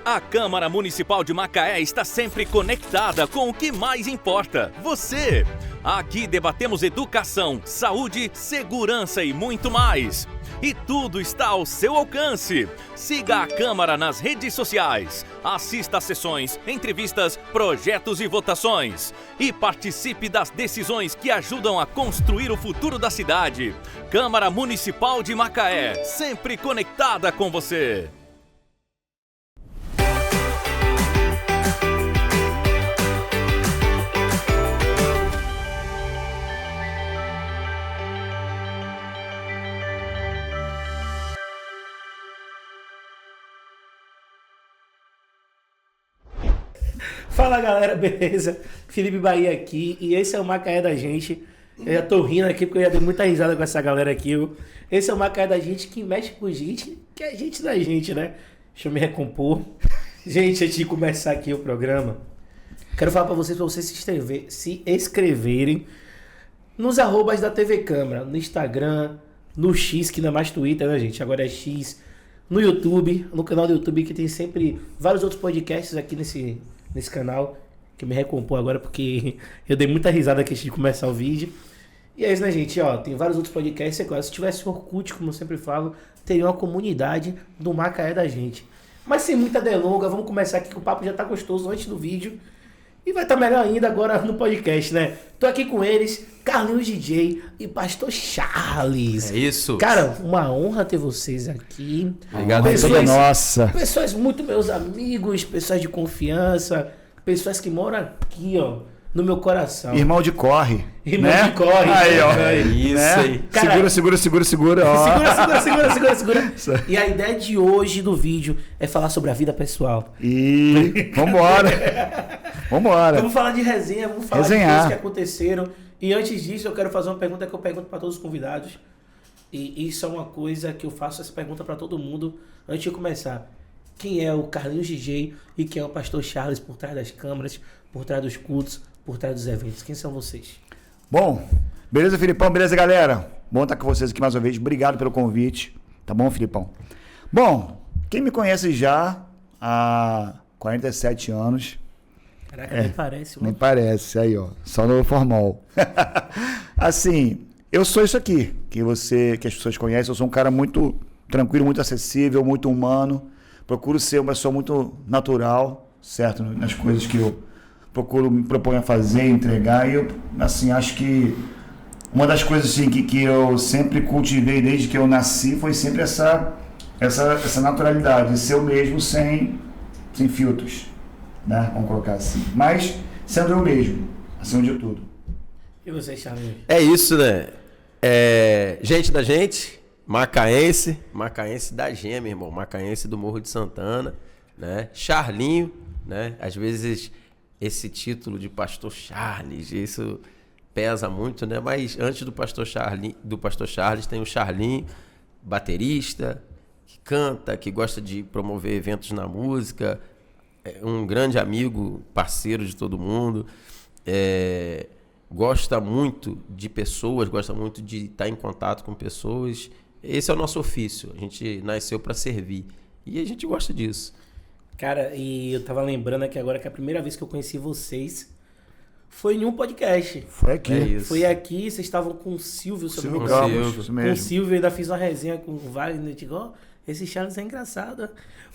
A Câmara Municipal de Macaé está sempre conectada com o que mais importa, você. Aqui debatemos educação, saúde, segurança e muito mais. E tudo está ao seu alcance. Siga a Câmara nas redes sociais. Assista a sessões, entrevistas, projetos e votações. E participe das decisões que ajudam a construir o futuro da cidade. Câmara Municipal de Macaé, sempre conectada com você. Fala galera, beleza? Felipe Bahia aqui e esse é o Macaé da gente. Eu já tô rindo aqui porque eu já dei muita risada com essa galera aqui. Esse é o Macaé da gente que mexe com gente, que é gente da gente, né? Deixa eu me recompor. Gente, antes de começar aqui o programa, quero falar pra vocês se inscreverem nos arrobas da TV Câmara, no Instagram, no X, que não é mais Twitter, né, gente? Agora é X. No YouTube, no canal do YouTube, que tem sempre vários outros podcasts aqui nesse canal, que eu me recompor agora porque eu dei muita risada aqui antes de começar o vídeo. E é isso, né, gente? Ó, tem vários outros podcasts. É claro, se tivesse Orkut, como eu sempre falo, teria uma comunidade do Macaé da gente. Mas sem muita delonga, vamos começar aqui que o papo já tá gostoso antes do vídeo. E vai estar melhor ainda agora no podcast, né? Tô aqui com eles, Carlinhos DJ e Pastor Charles. É isso. Cara, uma honra ter vocês aqui. Obrigado. Nossa. Pessoas muito meus amigos, pessoas de confiança, pessoas que moram aqui, ó, no meu coração. Irmão de corre. Irmão né? de corre. Aí, ó. É isso né? aí. Cara, segura. Ó. Segura. E a ideia de hoje do vídeo é falar sobre a vida pessoal. E vambora. Vamos falar de resenha, vamos falar de coisas que aconteceram. E antes disso, eu quero fazer uma pergunta que eu pergunto para todos os convidados. E isso é uma coisa que eu faço essa pergunta para todo mundo antes de começar. Quem é o Carlinhos DJ e quem é o Pastor Charles por trás das câmeras, por trás dos cultos, por trás dos eventos? Quem são vocês? Bom, beleza, Filipão? Beleza, galera? Bom estar com vocês aqui mais uma vez. Obrigado pelo convite. Tá bom, Filipão? Bom, quem me conhece já há 47 anos... Caraca, nem parece. Nem parece, aí ó, só no formal. Assim, eu sou isso aqui, que as pessoas conhecem. Eu sou um cara muito tranquilo, muito acessível, muito humano. Procuro ser uma pessoa muito natural, certo? Nas coisas que eu me proponho a fazer, entregar. E eu, assim, acho que uma das coisas assim, que eu sempre cultivei desde que eu nasci foi sempre essa naturalidade, ser eu mesmo sem filtros. Né? Vamos colocar assim. Mas sendo eu mesmo, acima de tudo. E você, Charles? É isso, né? Gente da gente, macaense da gema, irmão. Macaense do Morro de Santana, né? Charlinho, né? Às vezes esse título de Pastor Charles, isso pesa muito, né? Mas antes do Pastor Charles tem o Charlinho, baterista, que canta, que gosta de promover eventos na música, um grande amigo, parceiro de todo mundo, gosta muito de pessoas, gosta muito de estar em contato com pessoas. Esse é o nosso ofício, a gente nasceu para servir e a gente gosta disso. Cara, e eu tava lembrando aqui agora que a primeira vez que eu conheci vocês foi em um podcast. Foi aqui. É isso. Foi aqui, vocês estavam com o Silvio, Silvio Ramos, com o Silvio, ainda fiz uma resenha com o Wagner, eu digo, ó, esse Charles é engraçado.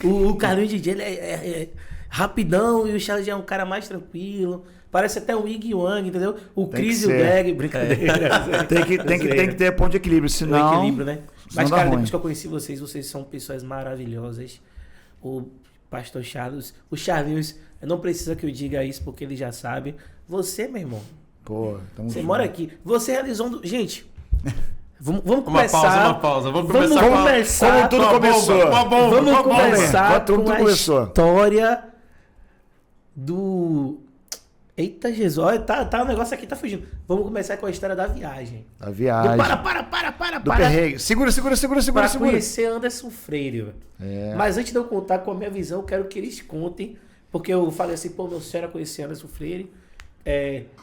O Carlinhos DJ, ele é rapidão e o Charles é um cara mais tranquilo. Parece até o Ig Wang, entendeu? O Chris e o Greg, brincadeira. Tem que ter ponto de equilíbrio, senão... equilíbrio, né? Mas, cara, ruim. depois que eu conheci vocês são pessoas maravilhosas. O Pastor Charles, o Charlinhos, não precisa que eu diga isso porque ele já sabe. Você, meu irmão, Pô, você mora aqui. Você realizou... Gente... Vamos começar. Uma pausa. Vamos começar como tudo começou. Vamos começar tudo com a começou. História do... Eita, Jesus, olha, tá, o negócio aqui tá fugindo. Vamos começar com a história da viagem. Da viagem. Do perrengue. Segura. Para conhecer Anderson Freire. É. Mas antes de eu contar com a minha visão, eu quero que eles contem, porque eu falei assim, pô, meu sonho era conhecer Anderson Freire.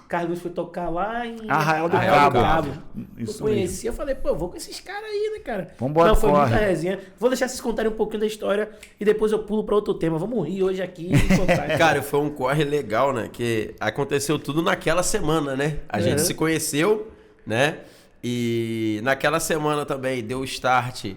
Carlos foi tocar lá em Arraial do Cabo. Isso eu conheci, eu falei, pô, vou com esses caras aí, né, cara? Vambora, Não, foi corre. muita resenha. Vou deixar vocês contarem um pouquinho da história e depois eu pulo pra outro tema. Vamos rir hoje aqui e contar. Cara, foi um corre legal, né? Que aconteceu tudo naquela semana, né? A gente se conheceu, né? E naquela semana também deu start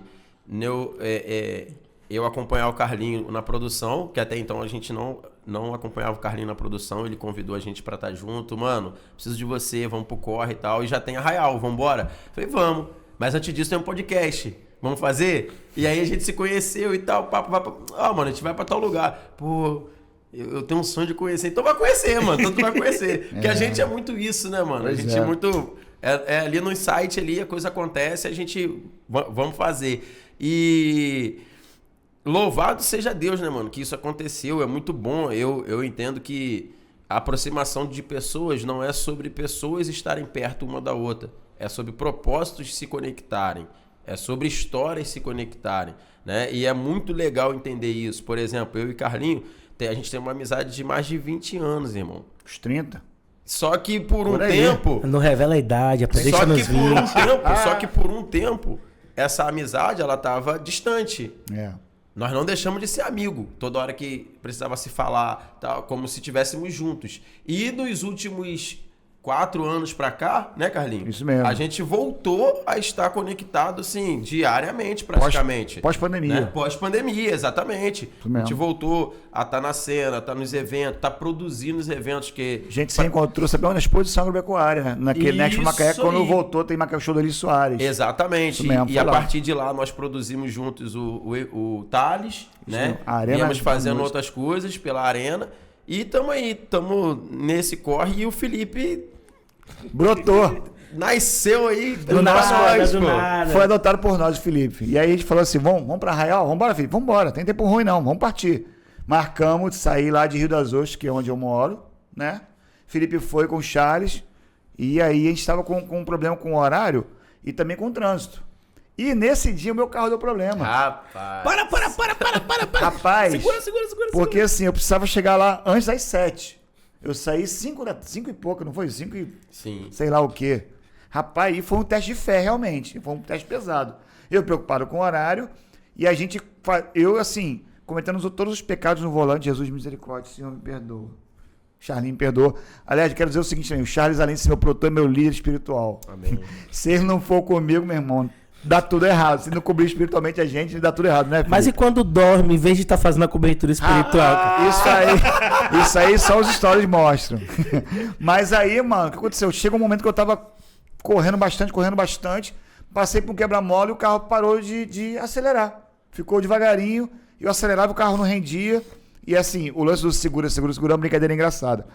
eu acompanhar o Carlinho na produção, que até então a gente não acompanhava o Carlinho na produção, ele convidou a gente pra estar junto. Mano, preciso de você, vamos pro corre e tal. E já tem Arraial, vambora? Falei, vamos. Mas antes disso tem um podcast. Vamos fazer? E aí a gente se conheceu e tal. Papo. Mano, a gente vai pra tal lugar. Pô, eu tenho um sonho de conhecer. Então vai conhecer, mano. Então tu vai conhecer. Porque a gente é muito isso, né, mano? A gente é muito... ali no site ali, a coisa acontece, a gente... Vamos fazer. E... Louvado seja Deus, né, mano? Que isso aconteceu. É muito bom. Eu entendo que a aproximação de pessoas não é sobre pessoas estarem perto uma da outra. É sobre propósitos se conectarem. É sobre histórias se conectarem, né? E é muito legal entender isso. Por exemplo, eu e Carlinho, a gente tem uma amizade de mais de 20 anos, irmão. Os 30. Só que por um aí. tempo... Não revela a idade, deixa nos 20. Só que por um tempo, essa amizade, ela tava distante. Nós não deixamos de ser amigo. Toda hora que precisava se falar, tal, como se estivéssemos juntos. E nos últimos 4 anos pra cá, né, Carlinhos? Isso mesmo. A gente voltou a estar conectado, assim, diariamente, praticamente. Pós-pandemia. Né? Pós-pandemia, exatamente. Isso mesmo. A gente voltou a estar na cena, estar nos eventos, estar produzindo os eventos que... A gente se encontrou, sabe, na exposição agropecuária, né? Naquele Next Macaé, quando voltou, tem Macaé Show do Eli Soares. Exatamente. Mesmo, e a partir de lá nós produzimos juntos o Thales, né? Viemos fazendo outras coisas pela Arena. E estamos aí, estamos nesse corre. E o Felipe brotou. Nasceu aí Do nada. Foi adotado por nós, o Felipe. E aí a gente falou assim, vamos pra Arraial? Vambora, Felipe, vambora. Tem tempo ruim não, vamos partir. Marcamos de sair lá de Rio das Ostras, que é onde eu moro, né? Felipe foi com o Charles. E aí a gente estava com um problema com o horário e também com o trânsito. E nesse dia o meu carro deu problema. Rapaz. Para. Rapaz. Segura. Porque assim, eu precisava chegar lá antes das 7. Eu saí 5 e pouco, não foi? 5 e... Sim. Sei lá o quê. Rapaz, e foi um teste de fé, realmente. Foi um teste pesado. Eu preocupado com o horário. E a gente... Eu, assim, cometendo todos os pecados no volante. Jesus, misericórdia, Senhor, me perdoa. Charlinho, me perdoa. Aliás, quero dizer o seguinte também. O Charles, além de ser meu produtor, é meu líder espiritual. Amém. Se ele não for comigo, meu irmão... Dá tudo errado. Se não cobrir espiritualmente a gente, dá tudo errado, né, Felipe? Mas e quando dorme, em vez de estar fazendo a cobertura espiritual? Isso aí só os stories mostram. Mas aí, mano, o que aconteceu? Chega um momento que eu tava correndo bastante, passei por um quebra-mola e o carro parou de acelerar. Ficou devagarinho, eu acelerava, o carro não rendia. E assim, o lance do segura é uma brincadeira engraçada.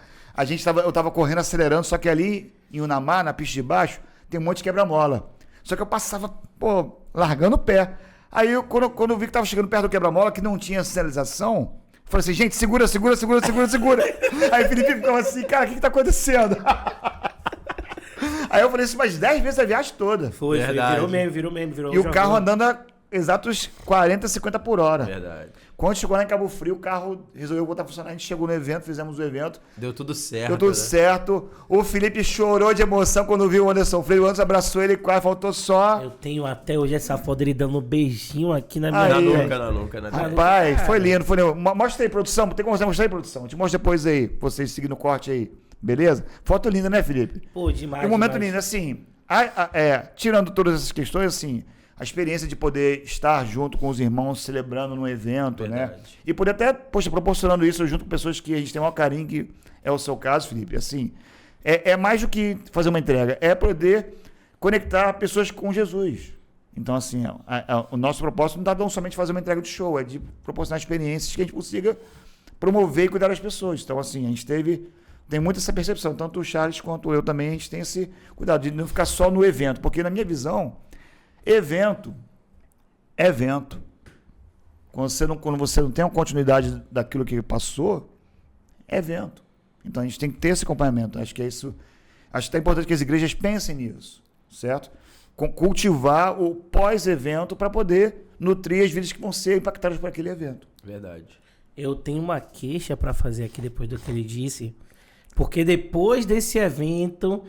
Eu tava correndo, acelerando, só que ali em Unamar, na pista de baixo, tem um monte de quebra-mola. Só que eu passava, largando o pé. Aí, quando eu vi que tava chegando perto do quebra-mola, que não tinha sinalização, eu falei assim, gente, segura. Aí o Felipe ficou assim, cara, o que tá acontecendo? Aí eu falei isso umas 10 vezes a viagem toda. Foi, virou meme. E o carro andando a exatos 40, 50 por hora. Verdade. Quando chegou lá em Cabo Frio, o carro resolveu voltar a funcionar. A gente chegou no evento, fizemos o evento. Deu tudo certo. Deu tudo certo. O Felipe chorou de emoção quando viu o Anderson Freire. O Anderson abraçou ele, quase faltou só. Eu tenho até hoje essa foto dele dando um beijinho aqui na minha Aí. Nunca. Rapaz, foi lindo. Mostra aí, produção. Tem como você mostrar aí, produção? Te mostro depois aí, vocês seguindo o corte aí. Beleza? Foto linda, né, Felipe? Pô, demais. E um momento lindo, assim. Tirando todas essas questões, assim, a experiência de poder estar junto com os irmãos, celebrando num evento, Verdade. né? E poder até, proporcionando isso junto com pessoas que a gente tem o maior carinho, que é o seu caso, Felipe. Assim, é mais do que fazer uma entrega, é poder conectar pessoas com Jesus. Então, assim, o nosso propósito não está tão somente fazer uma entrega de show, é de proporcionar experiências que a gente consiga promover e cuidar das pessoas. Então, assim, a gente tem muito essa percepção, tanto o Charles quanto eu também, a gente tem esse cuidado de não ficar só no evento, porque na minha visão, evento. Quando você não tem uma continuidade daquilo que passou, é evento. Então a gente tem que ter esse acompanhamento. Acho que é isso. Acho que é importante que as igrejas pensem nisso, certo? Cultivar o pós-evento para poder nutrir as vidas que vão ser impactadas por aquele evento. Verdade. Eu tenho uma queixa para fazer aqui depois do que ele disse, Porque depois desse evento...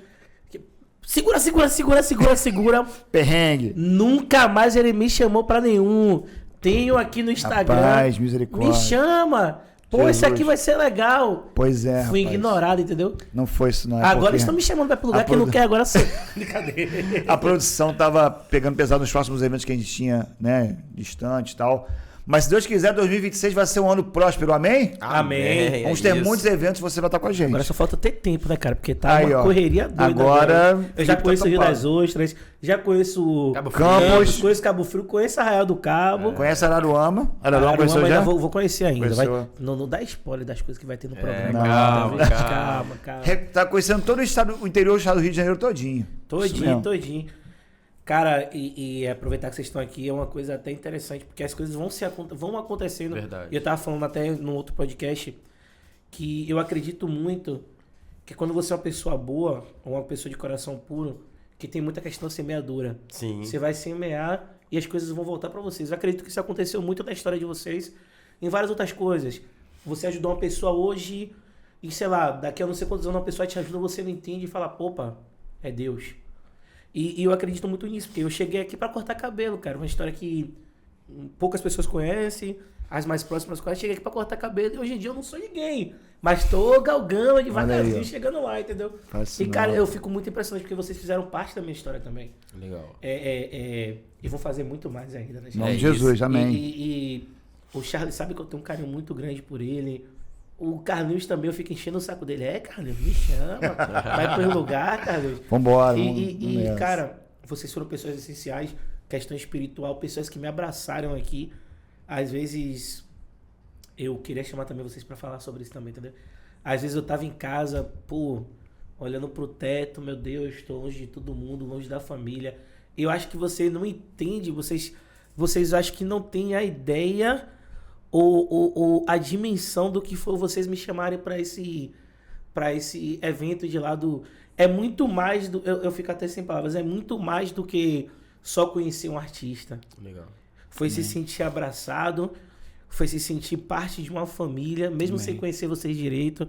Segura. Perrengue. Nunca mais ele me chamou pra nenhum. Tenho aqui no Instagram. Rapaz, misericórdia. Me chama. Pô, Jesus. isso aqui vai ser legal. Pois é, Fui rapaz. ignorado, entendeu? Não foi isso, não. É Agora porque eles estão me chamando pra ir pro lugar que não quer agora ser. Brincadeira. a produção tava pegando pesado nos próximos eventos que a gente tinha, né? Distante e tal. Mas se Deus quiser, 2026 vai ser um ano próspero, amém? Amém. Vamos ter muitos eventos, você vai estar com a gente. Agora só falta ter tempo, né, cara? Porque tá Aí, uma ó. correria doida. Agora, Eu já Felipe conheço tá o Rio topado. das Ostras, já conheço Cabo Campos. conheço Cabo Frio, conheço Arraial do Cabo. Conhece Araruama? Araruama conheceu ainda já? vou conhecer ainda. Conheceu? Não dá spoiler das coisas que vai ter no programa. calma. Calma. Tá conhecendo todo o interior do estado do Rio de Janeiro todinho. Isso mesmo. Todinho. Cara, e aproveitar que vocês estão aqui é uma coisa até interessante, porque as coisas vão acontecendo. Verdade. E eu tava falando até no outro podcast que eu acredito muito que quando você é uma pessoa boa, ou uma pessoa de coração puro, que tem muita questão semeadura. Sim. Você vai semear e as coisas vão voltar pra vocês. Eu acredito que isso aconteceu muito na história de vocês, em várias outras coisas. Você ajudou uma pessoa hoje e, sei lá, daqui a não sei quantos anos uma pessoa te ajuda, você não entende e fala, opa, é Deus. E eu acredito muito nisso, porque eu cheguei aqui pra cortar cabelo, cara. Uma história que poucas pessoas conhecem, as mais próximas conhecem. Cheguei aqui pra cortar cabelo e hoje em dia eu não sou ninguém. Mas tô galgando devagarzinho, chegando lá, entendeu? Faz E, isso cara, não. eu fico muito impressionado porque vocês fizeram parte da minha história também. Legal. E vou fazer muito mais ainda, né? Em nome de É Jesus, isso. amém. E o Charlie sabe que eu tenho um carinho muito grande por ele. O Carlinhos também, eu fico enchendo o saco dele. Carlinhos, me chama. Vai pro lugar, Carlinhos. Vambora. E, vamos cara, vocês foram pessoas essenciais, questão espiritual, pessoas que me abraçaram aqui. Às vezes, eu queria chamar também vocês pra falar sobre isso também, entendeu? Às vezes eu tava em casa, olhando pro teto, meu Deus, tô longe de todo mundo, longe da família. Eu acho que você não entende, vocês acham que não têm a ideia ou a dimensão do que foi vocês me chamarem pra esse evento de lá do... É muito mais do... Eu fico até sem palavras. É muito mais do que só conhecer um artista. Legal. Foi se sentir abraçado, foi se sentir parte de uma família, mesmo sem conhecer vocês direito.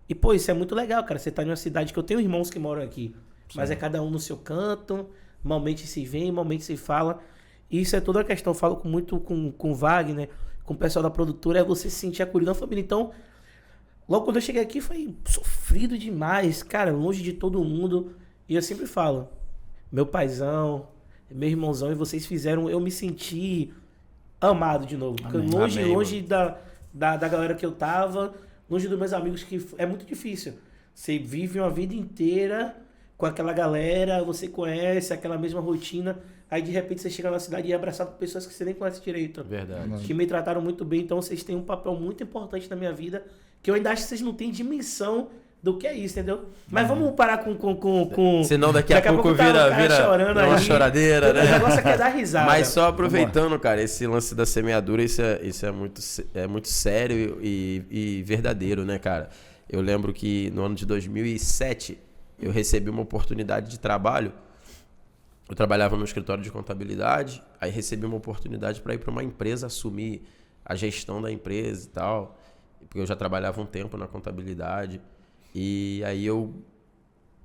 E, pô, isso é muito legal, cara. Você tá em uma cidade que eu tenho irmãos que moram aqui, mas é cada um no seu canto, malmente se vê, malmente se fala. E isso é toda a questão. Eu falo muito com o Wagner, com o pessoal da produtora, é você se sentir acolhido na família. Então, logo quando eu cheguei aqui, foi sofrido demais, cara, longe de todo mundo. E eu sempre falo, meu paizão, meu irmãozão, e vocês fizeram eu me sentir amado de novo. Porque longe da galera que eu tava, longe dos meus amigos, que é muito difícil. Você vive uma vida inteira com aquela galera, você conhece aquela mesma rotina, aí de repente você chega na cidade e é abraçado por pessoas que você nem conhece direito. Verdade. Que me trataram muito bem, então vocês têm um papel muito importante na minha vida, que eu ainda acho que vocês não têm dimensão do que é isso, entendeu? Mas vamos parar com... Senão daqui a pouco tá o cara vira chorando uma aí. choradeira, né? O negócio aqui é dar risada. Mas só aproveitando, cara, esse lance da semeadura, isso é muito sério e verdadeiro, né, cara? Eu lembro que no ano de 2007, eu recebi uma oportunidade de trabalho. Eu trabalhava no escritório de contabilidade, aí recebi uma oportunidade para ir para uma empresa assumir a gestão da empresa e tal, porque eu já trabalhava um tempo na contabilidade. E aí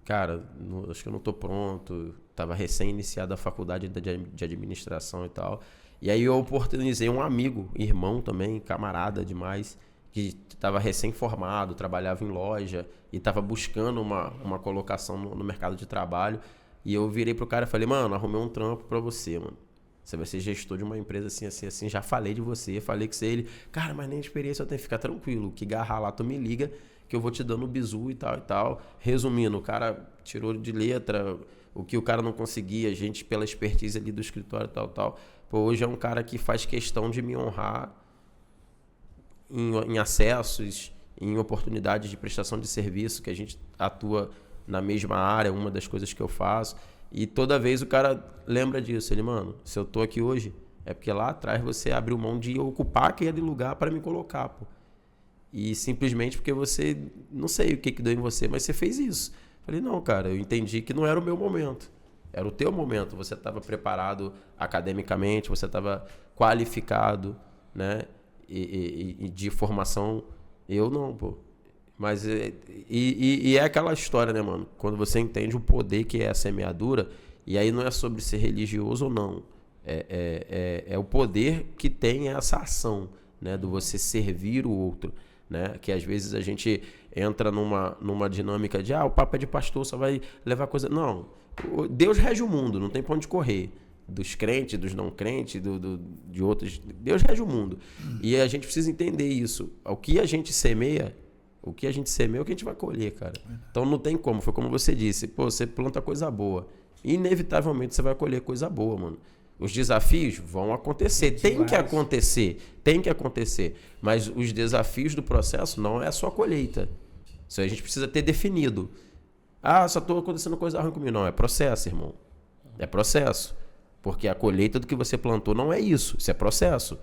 cara, acho que eu não tô pronto, tava recém-iniciado a faculdade de administração e tal. E aí eu oportunizei um amigo, irmão também, camarada demais, que tava recém-formado, trabalhava em loja e tava buscando uma colocação no mercado de trabalho. E eu virei pro cara e falei, mano, arrumei um trampo pra você, mano. Você vai ser gestor de uma empresa assim, assim, assim. Já falei de você, falei que você... Ele, cara, mas nem experiência eu tenho que ficar tranquilo. Que garrar lá, tu me liga, que eu vou te dando bizu e tal e tal. Resumindo, o cara tirou de letra o que o cara não conseguia, a gente pela expertise ali do escritório e tal, tal. Pô, hoje é um cara que faz questão de me honrar em acessos, em oportunidades de prestação de serviço, que a gente atua na mesma área, uma das coisas que eu faço. E toda vez o cara lembra disso. Ele, mano, se eu tô aqui hoje, é porque lá atrás você abriu mão de ocupar aquele lugar para me colocar, pô. E simplesmente porque você, não sei o que deu em você, mas você fez isso. Falei, não, cara, eu entendi que não era o meu momento. Era o teu momento. Você estava preparado academicamente, você estava qualificado, né? E de formação, eu não, pô. Mas é aquela história, né, mano? Quando você entende o poder que é a semeadura, e aí não é sobre ser religioso ou não. É o poder que tem essa ação, né? Do você servir o outro, né? Que às vezes a gente entra numa dinâmica de o papo é de pastor, só vai levar coisa... Não, Deus rege o mundo, não tem pra onde correr. Dos crentes, dos não crentes, de outros... Deus rege o mundo. E a gente precisa entender isso. O que a gente semeia... O que a gente semeia é o que a gente vai colher, cara. Então não tem como. Foi como você disse. Pô, você planta coisa boa. Inevitavelmente você vai colher coisa boa, mano. Os desafios vão acontecer. Tem que acontecer. Tem que acontecer. Mas os desafios do processo não é só colheita. Isso a gente precisa ter definido. Só tô acontecendo coisa ruim comigo. Não, é processo, irmão. É processo. Porque a colheita do que você plantou não é isso. Isso é processo.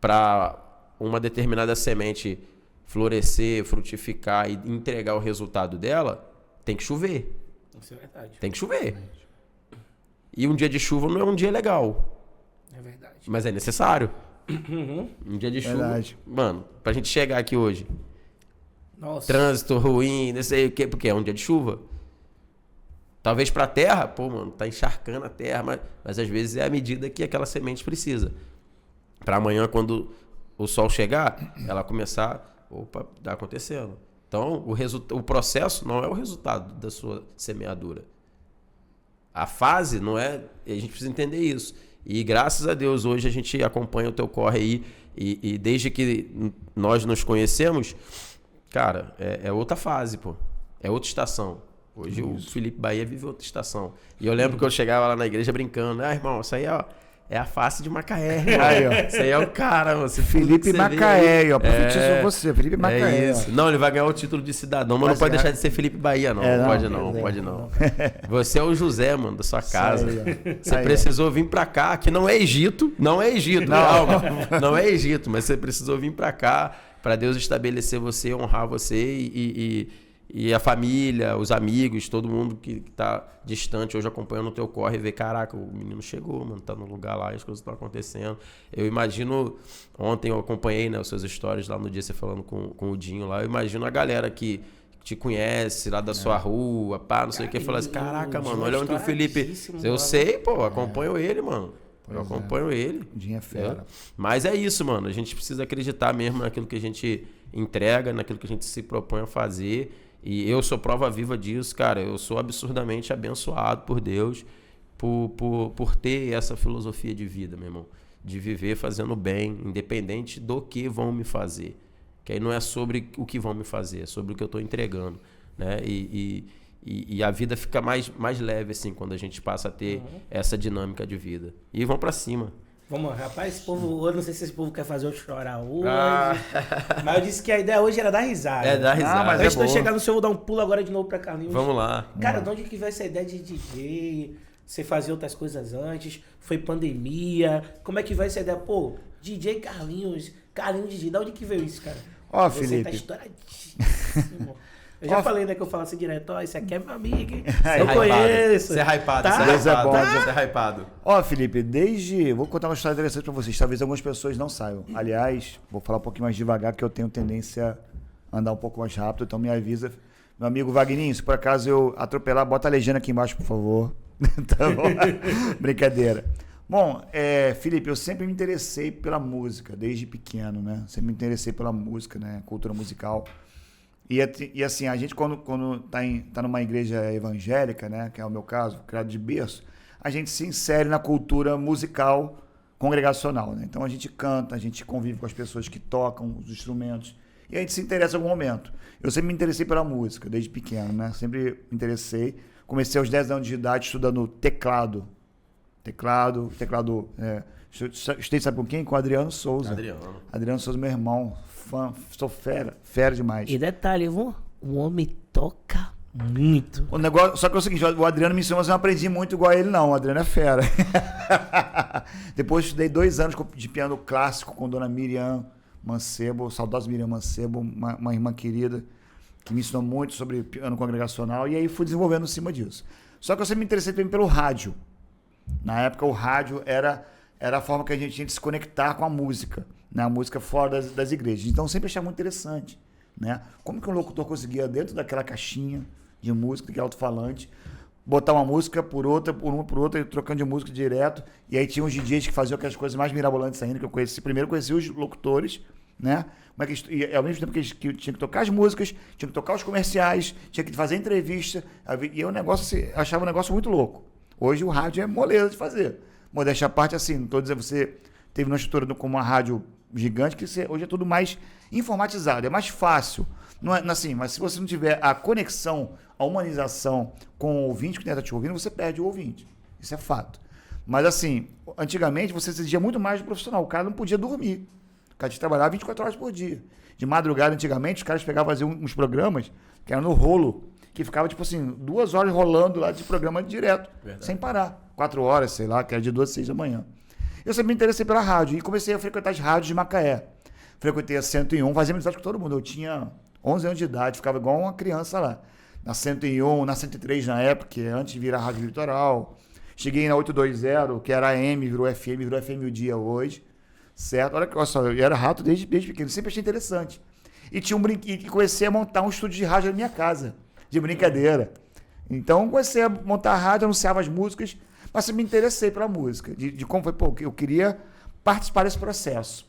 Para uma determinada semente florescer, frutificar e entregar o resultado dela, tem que chover. Isso é verdade. Tem que chover. E um dia de chuva não é um dia legal. É verdade. Mas é necessário. Um dia de chuva. Verdade. Mano, pra gente chegar aqui hoje. Nossa. Trânsito ruim, não sei o quê, porque é um dia de chuva. Talvez pra terra, pô, mano, tá encharcando a terra, mas às vezes é a medida que aquela semente precisa. Pra amanhã, quando o sol chegar, ela começar... Opa, tá acontecendo. Então, o processo não é o resultado da sua semeadura. A fase não é... A gente precisa entender isso. E graças a Deus, hoje a gente acompanha o teu corre aí. E desde que nós nos conhecemos, cara, é outra fase, pô. É outra estação. Hoje o Felipe Bahia vive outra estação. E eu lembro que eu chegava lá na igreja brincando. Irmão, isso aí, ó... É a face de Macaé. Aí, ó. Isso aí é o cara, mano. Felipe Macaé, ó. Profetizou você, Felipe Macaé. É isso. Não, ele vai ganhar o título de cidadão, mas não pode deixar de ser Felipe Bahia, não. Pode não. Você é o José, mano, da sua casa. Você precisou vir pra cá, que não é Egito. Não é Egito, calma. Não é Egito, mas você precisou vir pra cá pra Deus estabelecer você, honrar você e a família, os amigos, todo mundo que tá distante hoje acompanhando o teu corre e vê, caraca, o menino chegou, mano, tá no lugar lá, as coisas estão acontecendo. Eu imagino, ontem eu acompanhei, né, os seus stories lá no dia, você falando com o Dinho lá, eu imagino a galera que te conhece lá da sua rua, pá, não sei o que, falando assim, caraca, mano, olha onde o Felipe... Eu sei, pô, acompanho ele, mano. Eu acompanho ele. O Dinho é fera. Mas é isso, mano, a gente precisa acreditar mesmo naquilo que a gente entrega, naquilo que a gente se propõe a fazer. E eu sou prova viva disso, cara. Eu sou absurdamente abençoado por Deus por ter essa filosofia de vida, meu irmão. De viver fazendo bem, independente do que vão me fazer. Que aí não é sobre o que vão me fazer, é sobre o que eu estou entregando, né? E a vida fica mais leve, assim, quando a gente passa a ter essa dinâmica de vida. E vão pra cima. Vamos, rapaz, esse povo, eu não sei se esse povo quer fazer eu chorar hoje. Mas eu disse que a ideia hoje era dar risada. É dar risada. Mas antes de eu chegar no seu, eu vou dar um pulo agora de novo pra Carlinhos. Vamos lá. Cara, de onde que veio essa ideia de DJ? Você fazia outras coisas antes? Foi pandemia? Como é que vai essa ideia? Pô, DJ Carlinhos DJ, de onde que veio isso, cara? Ó, Você Felipe. tá estouradíssimo. Eu já falei, né, que eu falo assim direto, esse aqui é meu amigo, hein? Eu hypado. conheço. Você é hypado, Tá? você é hypado. Ó, Felipe, vou contar uma história interessante pra vocês. Talvez algumas pessoas não saibam. Aliás, vou falar um pouquinho mais devagar, porque eu tenho tendência a andar um pouco mais rápido, então me avisa. Meu amigo Wagninho, se por acaso eu atropelar, bota a legenda aqui embaixo, por favor. Tá bom? Brincadeira. Bom, Felipe, eu sempre me interessei pela música, desde pequeno, né? Sempre me interessei pela música, né? Cultura musical. E assim, a gente quando tá numa igreja evangélica, né? Que é o meu caso, criado de berço, a gente se insere na cultura musical congregacional, né? Então a gente canta, a gente convive com as pessoas que tocam os instrumentos e a gente se interessa em algum momento. Eu sempre me interessei pela música, desde pequeno, né? Sempre me interessei. Comecei aos 10 anos de idade estudando teclado. Estudei, sabe com quem? Com o Adriano Souza. Adriano Souza, meu irmão, fã, sou fera demais. E detalhe, o homem toca muito. O negócio, só que é o seguinte, o Adriano me ensinou, mas eu não aprendi muito igual a ele, não. O Adriano é fera. Depois estudei 2 anos de piano clássico com Dona Miriam Mancebo, saudosa Miriam Mancebo, uma irmã querida, que me ensinou muito sobre piano congregacional, e aí fui desenvolvendo em cima disso. Só que eu sempre me interessei também pelo rádio. Na época, o rádio era a forma que a gente tinha de se conectar com a música, né? A música fora das igrejas. Então, eu sempre achei muito interessante. né? Como que um locutor conseguia, dentro daquela caixinha de música, daquele alto-falante, botar uma música por outra, por uma por outra, trocando de música direto. E aí tinha uns DJs que faziam aquelas coisas mais mirabolantes ainda, que eu conheci. Primeiro eu conheci os locutores, né? Como é que, e ao mesmo tempo que eles que tinham que tocar as músicas, tinham que tocar os comerciais, tinha que fazer entrevista. E é um negócio, achava um negócio muito louco. Hoje o rádio é moleza de fazer. Modéstia à parte, assim, não estou dizendo você teve uma estrutura como uma rádio gigante, que hoje é tudo mais informatizado, é mais fácil. Não é assim, mas se você não tiver a conexão, a humanização com o ouvinte que está te ouvindo, você perde o ouvinte. Isso é fato. Mas assim, antigamente você exigia muito mais do profissional. O cara não podia dormir. O cara tinha que trabalhar 24 horas por dia. De madrugada, antigamente, os caras pegavam fazer uns programas que eram no rolo, que ficava, tipo assim, 2 horas rolando lá de programa direto, verdade, sem parar. 4 horas, sei lá, que era de 2 a 6 da manhã. Eu sempre me interessei pela rádio e comecei a frequentar as rádios de Macaé. Frequentei a 101, fazia amizade com todo mundo. Eu tinha 11 anos de idade, ficava igual uma criança lá. Na 101, na 103 na época, que antes de virar Rádio Litoral. Cheguei na 820, que era AM, virou FM o dia hoje. Certo? Olha só, eu era rato desde pequeno, sempre achei interessante. E tinha e comecei a montar um estúdio de rádio na minha casa, de brincadeira. Então comecei a montar a rádio, anunciava as músicas, mas eu me interessei pela música, de como foi, eu queria participar desse processo.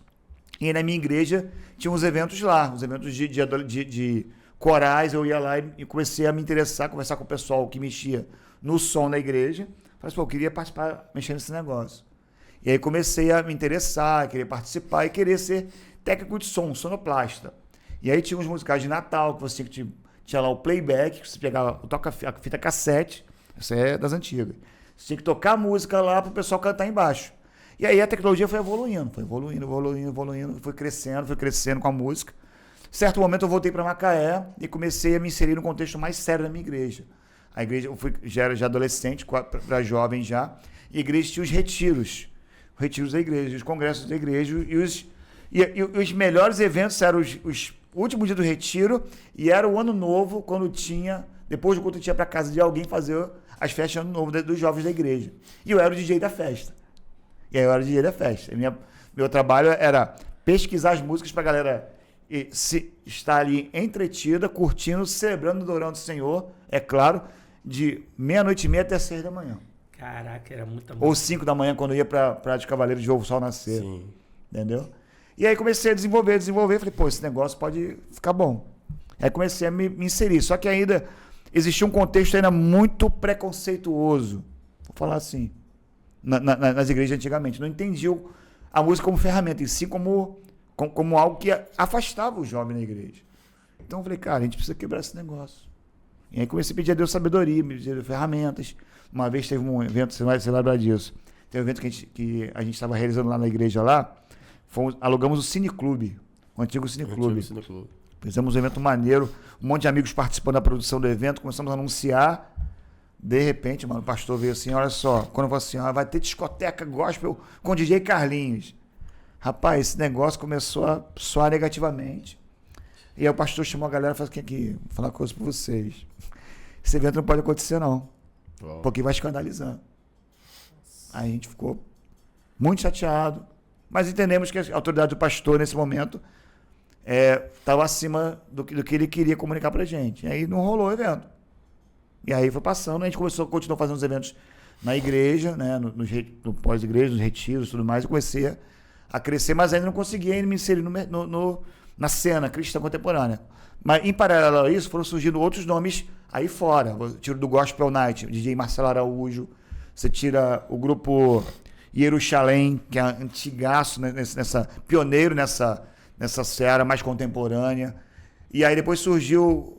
E aí na minha igreja tinha uns eventos lá, uns eventos de corais, eu ia lá e comecei a me interessar, conversar com o pessoal que mexia no som da igreja. Falei assim, eu queria participar, mexer nesse negócio. E aí comecei a me interessar, querer participar e querer ser técnico de som, sonoplasta. E aí tinha uns musicais de Natal, que você tinha lá o playback, que você pegava a fita cassete, isso é das antigas. Você tinha que tocar a música lá para o pessoal cantar embaixo. E aí a tecnologia foi evoluindo, foi crescendo com a música. Certo momento eu voltei para Macaé e comecei a me inserir no contexto mais sério da minha igreja. A igreja, já era adolescente, para jovem já, e a igreja tinha os retiros da igreja, os congressos da igreja, e os melhores eventos eram os últimos dias do retiro, e era o ano novo, quando tinha, depois do culto tinha para casa de alguém fazer as festas de ano novo dos jovens da igreja. E eu era o DJ da festa. E aí eu era o DJ da festa. Meu trabalho era pesquisar as músicas para a galera estar ali entretida, curtindo, celebrando, adorando o Senhor, é claro, de 00:30 até 6 da manhã. Caraca, era muita música. Ou 5 da manhã, quando eu ia para de Cavaleiro de Ovo, o sol nascer. Sim. Entendeu? E aí comecei a desenvolver. Falei, pô, esse negócio pode ficar bom. Aí comecei a me inserir. Só que ainda existia um contexto ainda muito preconceituoso. Vou falar assim. Nas igrejas antigamente. Não entendiam a música como ferramenta, em si como algo que afastava o jovem da igreja. Então eu falei, cara, a gente precisa quebrar esse negócio. E aí comecei a pedir a Deus sabedoria, me pedir ferramentas. Uma vez teve um evento, você vai se lembrar disso. Teve um evento que a gente estava realizando lá na igreja lá. Alugamos o Cineclube, o antigo Cineclube. Fizemos um evento maneiro, um monte de amigos participando da produção do evento, começamos a anunciar. De repente, mano, o pastor veio assim, olha só, quando eu falei assim, vai ter discoteca gospel com DJ Carlinhos. Rapaz, esse negócio começou a soar negativamente. E aí o pastor chamou a galera e falou aqui, vou falar uma coisa pra vocês. Esse evento não pode acontecer, não. Porque vai escandalizando. Aí a gente ficou muito chateado, mas entendemos que a autoridade do pastor, nesse momento, estava acima do que ele queria comunicar pra gente. E aí não rolou o evento. E aí foi passando, a gente continuou fazendo os eventos na igreja, né, no pós-igreja, nos retiros e tudo mais, e comecei a crescer, mas ainda não conseguia me inserir na cena cristã contemporânea. Mas, em paralelo a isso, foram surgindo outros nomes aí fora. Eu tiro do Gospel Night, DJ Marcelo Araújo, você tira o grupo Jerusalém, que é antigaço, né, pioneiro nessa seara mais contemporânea. E aí depois surgiu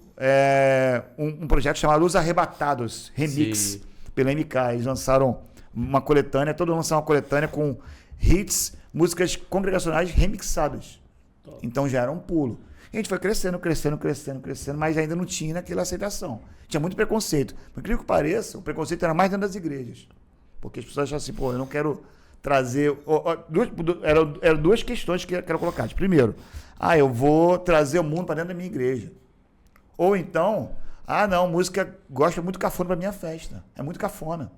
um projeto chamado Os Arrebatados, Remix, sim, pela MK. Eles lançaram uma coletânea, todo mundo lançou uma coletânea com hits, músicas congregacionais remixadas. Top. Então já era um pulo. E a gente foi crescendo, mas ainda não tinha aquela aceitação. Tinha muito preconceito. Por incrível que pareça, o preconceito era mais dentro das igrejas. Porque as pessoas achavam assim, pô, eu não quero trazer... Eram duas questões que eram colocadas. Primeiro, eu vou trazer o mundo para dentro da minha igreja. Ou então, não, música gospel é muito cafona para minha festa. É muito cafona.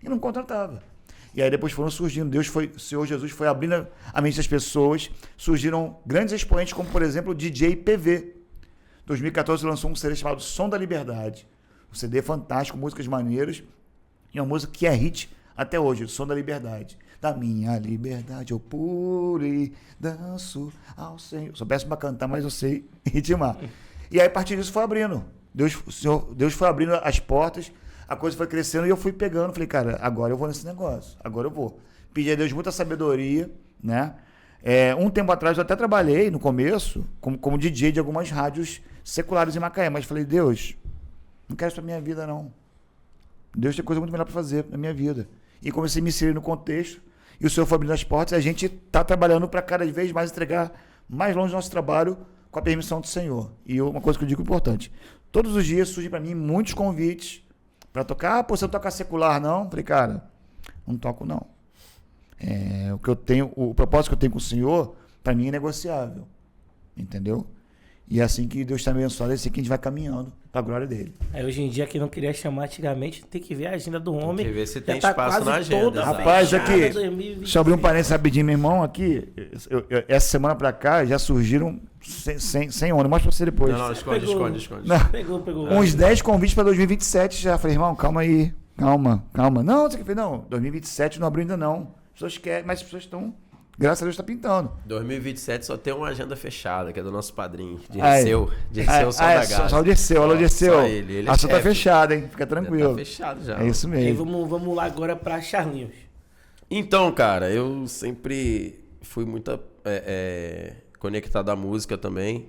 E não contratava. E aí depois foram surgindo, o Senhor Jesus foi abrindo a mente das pessoas, surgiram grandes expoentes, como por exemplo o DJ PV. 2014 lançou um CD chamado Som da Liberdade. Um CD fantástico, músicas maneiras. E uma música que é hit até hoje, Som da Liberdade. Da minha liberdade eu pulo e danço ao Senhor. Sou péssimo pra cantar, mas eu sei ritmar. E aí, a partir disso, foi abrindo. Deus foi abrindo as portas, a coisa foi crescendo e eu fui pegando. Falei, cara, agora eu vou nesse negócio. Agora eu vou. Pedi a Deus muita sabedoria, né? Um tempo atrás eu até trabalhei, no começo, como DJ de algumas rádios seculares em Macaé. Mas falei, Deus, não quero isso pra minha vida, não. Deus tem coisa muito melhor para fazer na minha vida. E comecei a me inserir no contexto. E o Senhor foi abrindo as portas. E a gente está trabalhando para cada vez mais entregar mais longe do nosso trabalho com a permissão do Senhor. E uma coisa que eu digo importante. Todos os dias surgem para mim muitos convites para tocar. Pô, você não toca secular, não? Falei, cara, não toco, não. O que eu tenho, o propósito que eu tenho com o Senhor, para mim é negociável. Entendeu? E é assim que Deus está abençoado, é assim que a gente vai caminhando para a glória dele. Hoje em dia, quem não queria chamar antigamente, tem que ver a agenda do homem. Tem que ver se tem espaço na agenda. Rapaz, aqui, deixa eu abrir um parênteses rapidinho, meu irmão, aqui, essa semana para cá, já surgiram 100 ônibus, mostra pra você depois. Não, esconde. Não. Pegou. Uns 10 convites para 2027 já. Falei, irmão, calma aí, calma. Não, você quer ver? Não, 2027 não abriu ainda não. As pessoas querem, mas as pessoas estão... Graças a Deus está pintando. 2027 só tem uma agenda fechada, que é do nosso padrinho, Dirceu. Dirceu Saldagás. Só o Dirceu, alô Dirceu. Só ele A sua tá fechada, hein? Fica tranquilo. Tá fechado já. É isso E mesmo. vamos lá agora para Charlinhos. Então, cara, eu sempre fui muito conectado à música também.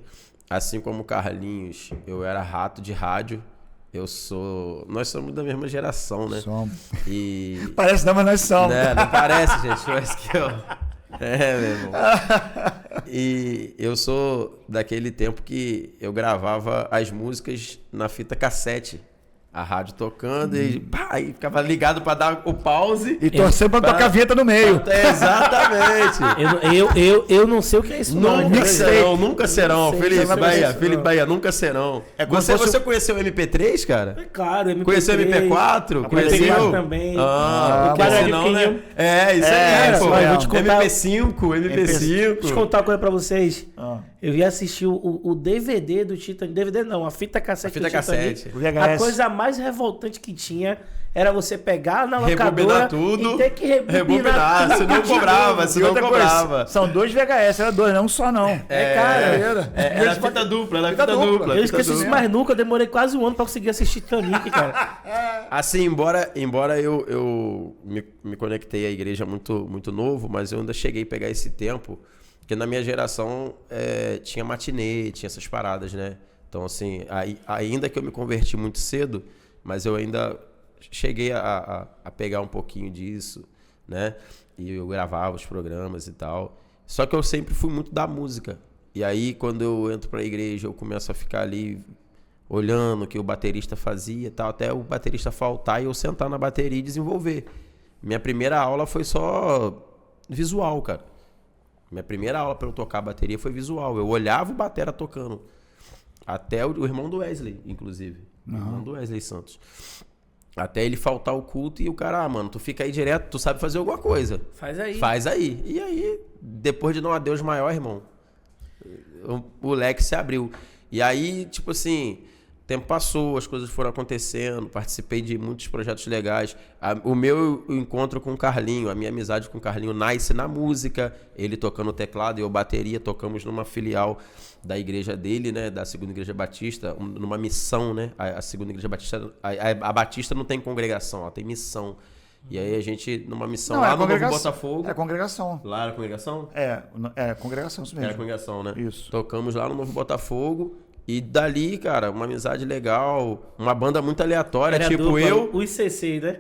Assim como o Carlinhos, eu era rato de rádio. Nós somos da mesma geração, né? Somos. E... Parece não, mas nós somos. Não parece, gente. Parece que eu... meu irmão. E eu sou daquele tempo que eu gravava as músicas na fita cassete. A rádio tocando e ficava ligado pra dar o pause. E torcendo pra tocar a vinheta no meio. Exatamente. Eu não sei o que é isso. Nunca serão. Felipe Bahia, nunca serão. Você conheceu o MP3, cara? É claro, MP3. Conheceu o MP4? Conheceu? Também. Porque senão, né? Isso aí, pô. Eu vou te contar, MP5. Deixa eu contar uma coisa pra vocês. Eu ia assistir o DVD do Titanic. DVD não, a fita cassete do Titanic. A coisa mais revoltante que tinha era você pegar na locadora tudo, e ter que rebobinar tudo. Se não cobrava. São 2 VHS, era 2, não um só não. Era fita dupla. Eu esqueci isso mais nunca, eu demorei quase um ano pra conseguir assistir Titanic, cara. Assim, embora eu me conectei à igreja muito novo, mas eu ainda cheguei a pegar esse tempo, porque na minha geração tinha matinê, tinha essas paradas, né? Então, assim, ainda que eu me converti muito cedo, mas eu ainda cheguei a pegar um pouquinho disso, né? E eu gravava os programas e tal. Só que eu sempre fui muito da música. E aí, quando eu entro pra igreja, eu começo a ficar ali olhando o que o baterista fazia e tal, até o baterista faltar e eu sentar na bateria e desenvolver. Minha primeira aula foi só visual, cara. Minha primeira aula para eu tocar a bateria foi visual. Eu olhava o batera tocando. Até o irmão do Wesley, inclusive. O irmão do Wesley Santos. Até ele faltar o culto e o cara, mano, tu fica aí direto, tu sabe fazer alguma coisa. Faz aí. E aí, depois de dar um adeus maior, irmão, o leque se abriu. E aí, tipo assim, o tempo passou, as coisas foram acontecendo, participei de muitos projetos legais. O meu encontro com o Carlinho, a minha amizade com o Carlinho nasce na música, ele tocando teclado e eu bateria, tocamos numa filial da igreja dele, né, da Segunda Igreja Batista, numa missão, né, a Segunda Igreja Batista, a Batista não tem congregação, ela tem missão. E aí a gente, numa missão lá no Novo Botafogo... É congregação. Lá era congregação? É congregação, isso mesmo. Era congregação, né? Isso. Tocamos lá no Novo Botafogo. E dali, cara, uma amizade legal, uma banda muito aleatória, era tipo dupla, eu... O ICC, né?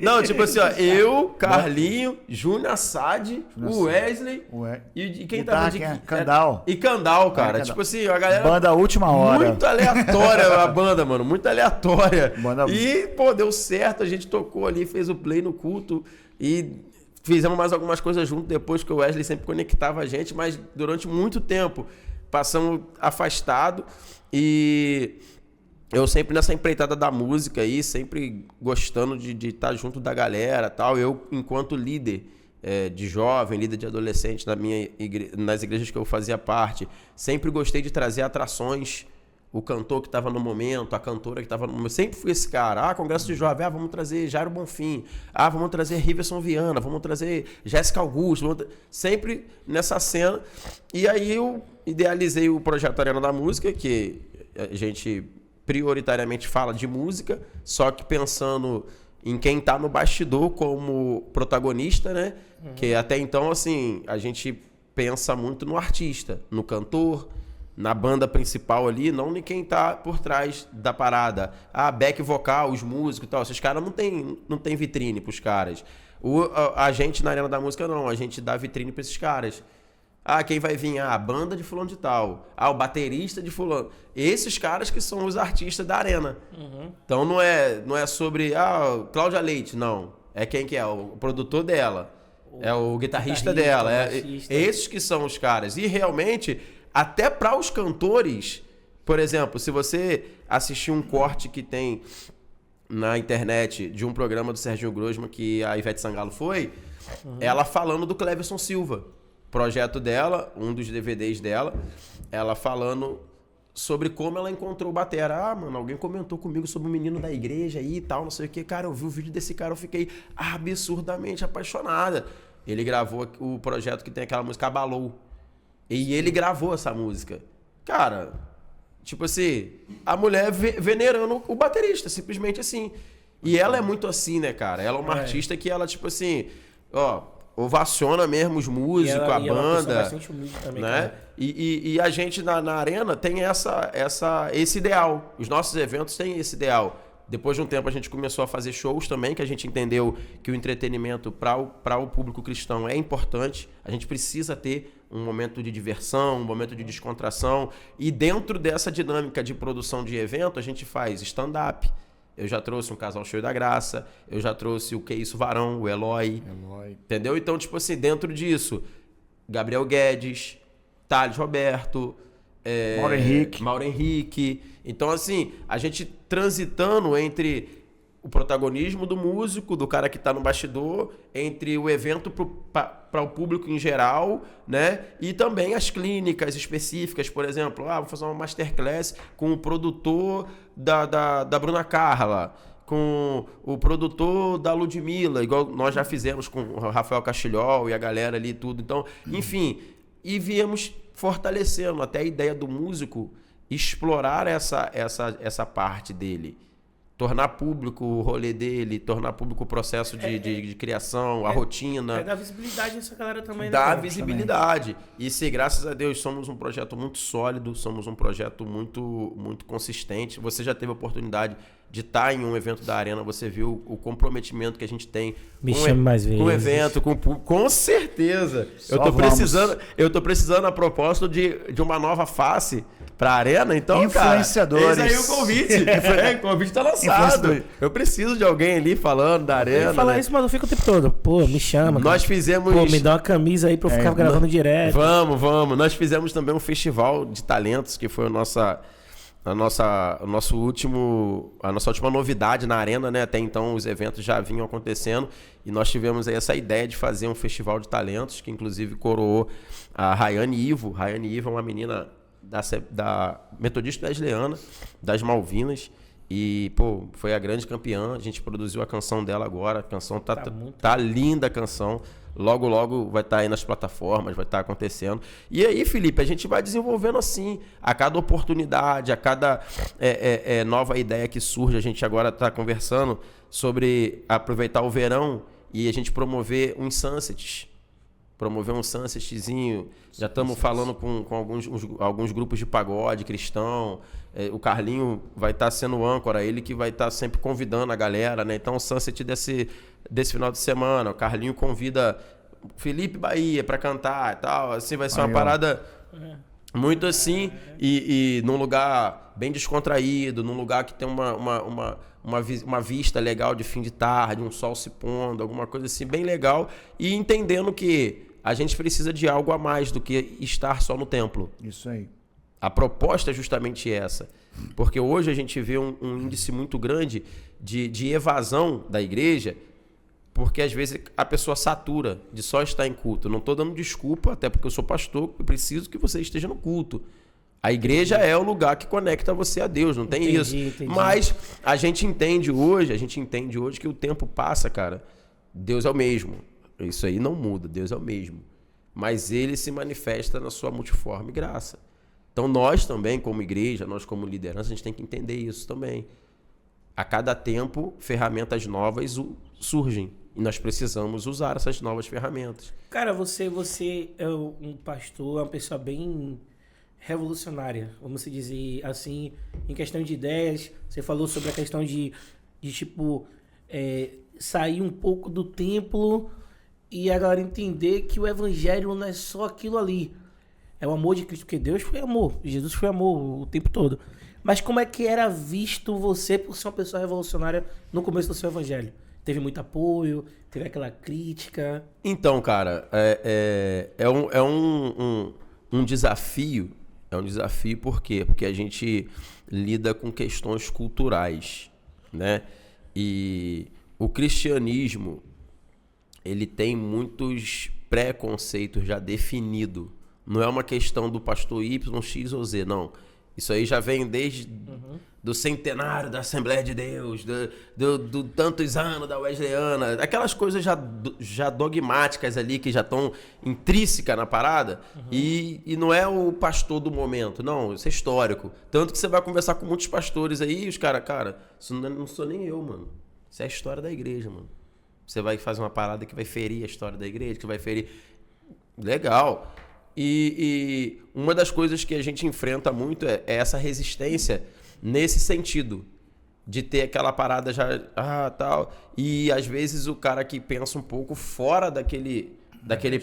Não, tipo assim, ó, eu, Carlinho, Júnior Assad, o Wesley e quem tava de... Candal. E Candal, cara. Candal. Tipo assim, a galera... Banda última hora. Muito aleatória a banda, mano, muito aleatória. E, pô, deu certo, a gente tocou ali, fez o play no culto e... Fizemos mais algumas coisas junto depois, que o Wesley sempre conectava a gente, mas durante muito tempo... Passamos afastado e eu sempre nessa empreitada da música aí, sempre gostando de estar junto da galera e tal. Eu, enquanto líder, de jovem, líder de adolescente nas igrejas que eu fazia parte. Sempre gostei de trazer atrações. O cantor que estava no momento, a cantora que estava no momento. Sempre fui esse cara. Congresso de jovem. Vamos trazer Jairo Bonfim. Vamos trazer Riverson Viana. Vamos trazer Jéssica Augusto. Sempre nessa cena. E aí eu idealizei o Projeto Arena da Música, que a gente prioritariamente fala de música, só que pensando em quem está no bastidor como protagonista, né? Que até então, assim, a gente pensa muito no artista, no cantor, na banda principal ali, não em quem tá por trás da parada. Back vocal, os músicos e tal. Esses caras não tem vitrine pros caras. A gente na Arena da Música não, a gente dá vitrine pra esses caras. Quem vai vir? A banda de fulano de tal. O baterista de fulano. Esses caras que são os artistas da Arena. Então não é sobre Cláudia Leite, não. É quem que é? O produtor dela. É o guitarrista dela. Esses que são os caras. E realmente... Até para os cantores, por exemplo, se você assistir um corte que tem na internet de um programa do Serginho Grosman que a Ivete Sangalo foi, ela falando do Cleverson Silva, projeto dela, um dos DVDs dela, ela falando sobre como ela encontrou o batera. Mano, alguém comentou comigo sobre o menino da igreja aí e tal, não sei o que. Cara, eu vi o vídeo desse cara, eu fiquei absurdamente apaixonada. Ele gravou o projeto que tem aquela música Abalou. E ele gravou essa música. Cara, tipo assim, a mulher venerando o baterista, simplesmente assim. E ela é muito assim, né, cara? Ela é uma artista que ela, tipo assim, ovaciona mesmo os músicos, a banda. Ela é bastante humilde também, né? E a gente na Arena tem esse ideal. Os nossos eventos têm esse ideal. Depois de um tempo a gente começou a fazer shows também, que a gente entendeu que o entretenimento para o público cristão é importante. A gente precisa ter um momento de diversão, um momento de descontração. E dentro dessa dinâmica de produção de evento, a gente faz stand-up. Eu já trouxe um Casal Cheio da Graça, eu já trouxe o Que Isso Varão, o Eloy. Entendeu? Então, tipo assim, dentro disso, Gabriel Guedes, Thales Roberto... Mauro Henrique. Então, assim, a gente transitando entre o protagonismo do músico, do cara que está no bastidor, entre o evento para o público em geral, né? E também as clínicas específicas, por exemplo, vou fazer uma masterclass com o produtor da Bruna Carla, com o produtor da Ludmilla, igual nós já fizemos com o Rafael Castilhol e a galera ali e tudo. Então, enfim, e viemos fortalecendo até a ideia do músico explorar essa parte dele. Tornar público o rolê dele, tornar público o processo de criação, a rotina. Dar visibilidade nessa galera também. Dar visibilidade. E se, graças a Deus, somos um projeto muito sólido, somos um projeto muito, muito consistente. Você já teve a oportunidade de estar em um evento da Arena, você viu o comprometimento que a gente tem com o evento, com o público. Com certeza. Eu tô precisando a propósito de uma nova face para a Arena, então, influenciadores. Cara, esse aí é o convite. O convite tá lançado. Eu preciso de alguém ali falando da Arena. Falar isso, mas não fica o tempo todo. Pô, me chama. Nós fizemos... Pô, me dá uma camisa aí pra eu ficar gravando direto. Vamos. Nós fizemos também um festival de talentos, que foi a nossa última novidade na Arena, né? Até então os eventos já vinham acontecendo e nós tivemos aí essa ideia de fazer um festival de talentos, que inclusive coroou a Rayane Ivo. Rayane Ivo é uma menina da Metodista Wesleyana, das Malvinas, e pô, foi a grande campeã. A gente produziu a canção dela agora, a canção tá linda, a canção. Logo vai estar aí nas plataformas, vai estar acontecendo. E aí, Felipe, a gente vai desenvolvendo assim, a cada oportunidade, a cada nova ideia que surge. A gente agora está conversando sobre aproveitar o verão e a gente promover um sunsets. Promover um sunsetzinho. Já estamos falando com alguns grupos de pagode cristão. O Carlinho vai estar sendo âncora, ele que vai estar sempre convidando a galera, né? Então, o sunset desse final de semana, o Carlinho convida Felipe Bahia para cantar e tal. Assim, vai ser uma parada muito assim, e num lugar bem descontraído, num lugar que tem uma vista legal de fim de tarde, um sol se pondo, alguma coisa assim bem legal, e entendendo que a gente precisa de algo a mais do que estar só no templo. Isso aí. A proposta é justamente essa. Porque hoje a gente vê um índice muito grande de evasão da igreja Porque às vezes a pessoa satura de só estar em culto. Eu não estou dando desculpa, até porque eu sou pastor, eu preciso que você esteja no culto. A igreja é o lugar que conecta você a Deus, não tem isso. Entendi. Mas a gente entende hoje que o tempo passa, cara. Deus é o mesmo. Isso aí não muda, Deus é o mesmo. Mas ele se manifesta na sua multiforme graça. Então nós também, como igreja, nós como liderança, a gente tem que entender isso também. A cada tempo, ferramentas novas surgem. E nós precisamos usar essas novas ferramentas. Cara, você é um pastor, uma pessoa bem revolucionária, vamos dizer assim, em questão de ideias. Você falou sobre a questão de tipo, sair um pouco do templo e agora entender que o evangelho não é só aquilo ali. É o amor de Cristo, porque Deus foi amor, Jesus foi amor o tempo todo. Mas como é que era visto você por ser uma pessoa revolucionária no começo do seu evangelho? Teve muito apoio? Teve aquela crítica? Então, cara, um desafio. É um desafio por quê? Porque a gente lida com questões culturais, né? E o cristianismo, ele tem muitos preconceitos já definidos. Não é uma questão do pastor Y, X ou Z, não. Isso aí já vem desde do centenário da Assembleia de Deus, do tantos anos da Wesleyana, aquelas coisas já dogmáticas ali, que já estão intrínsecas na parada, e não é o pastor do momento, não, isso é histórico. Tanto que você vai conversar com muitos pastores aí, e os caras, cara, isso não sou nem eu, mano. Isso é a história da igreja, mano. Você vai fazer uma parada que vai ferir a história da igreja, que vai ferir... Legal. E uma das coisas que a gente enfrenta muito é essa resistência nesse sentido, de ter aquela parada já, tal, e às vezes o cara que pensa um pouco fora daquele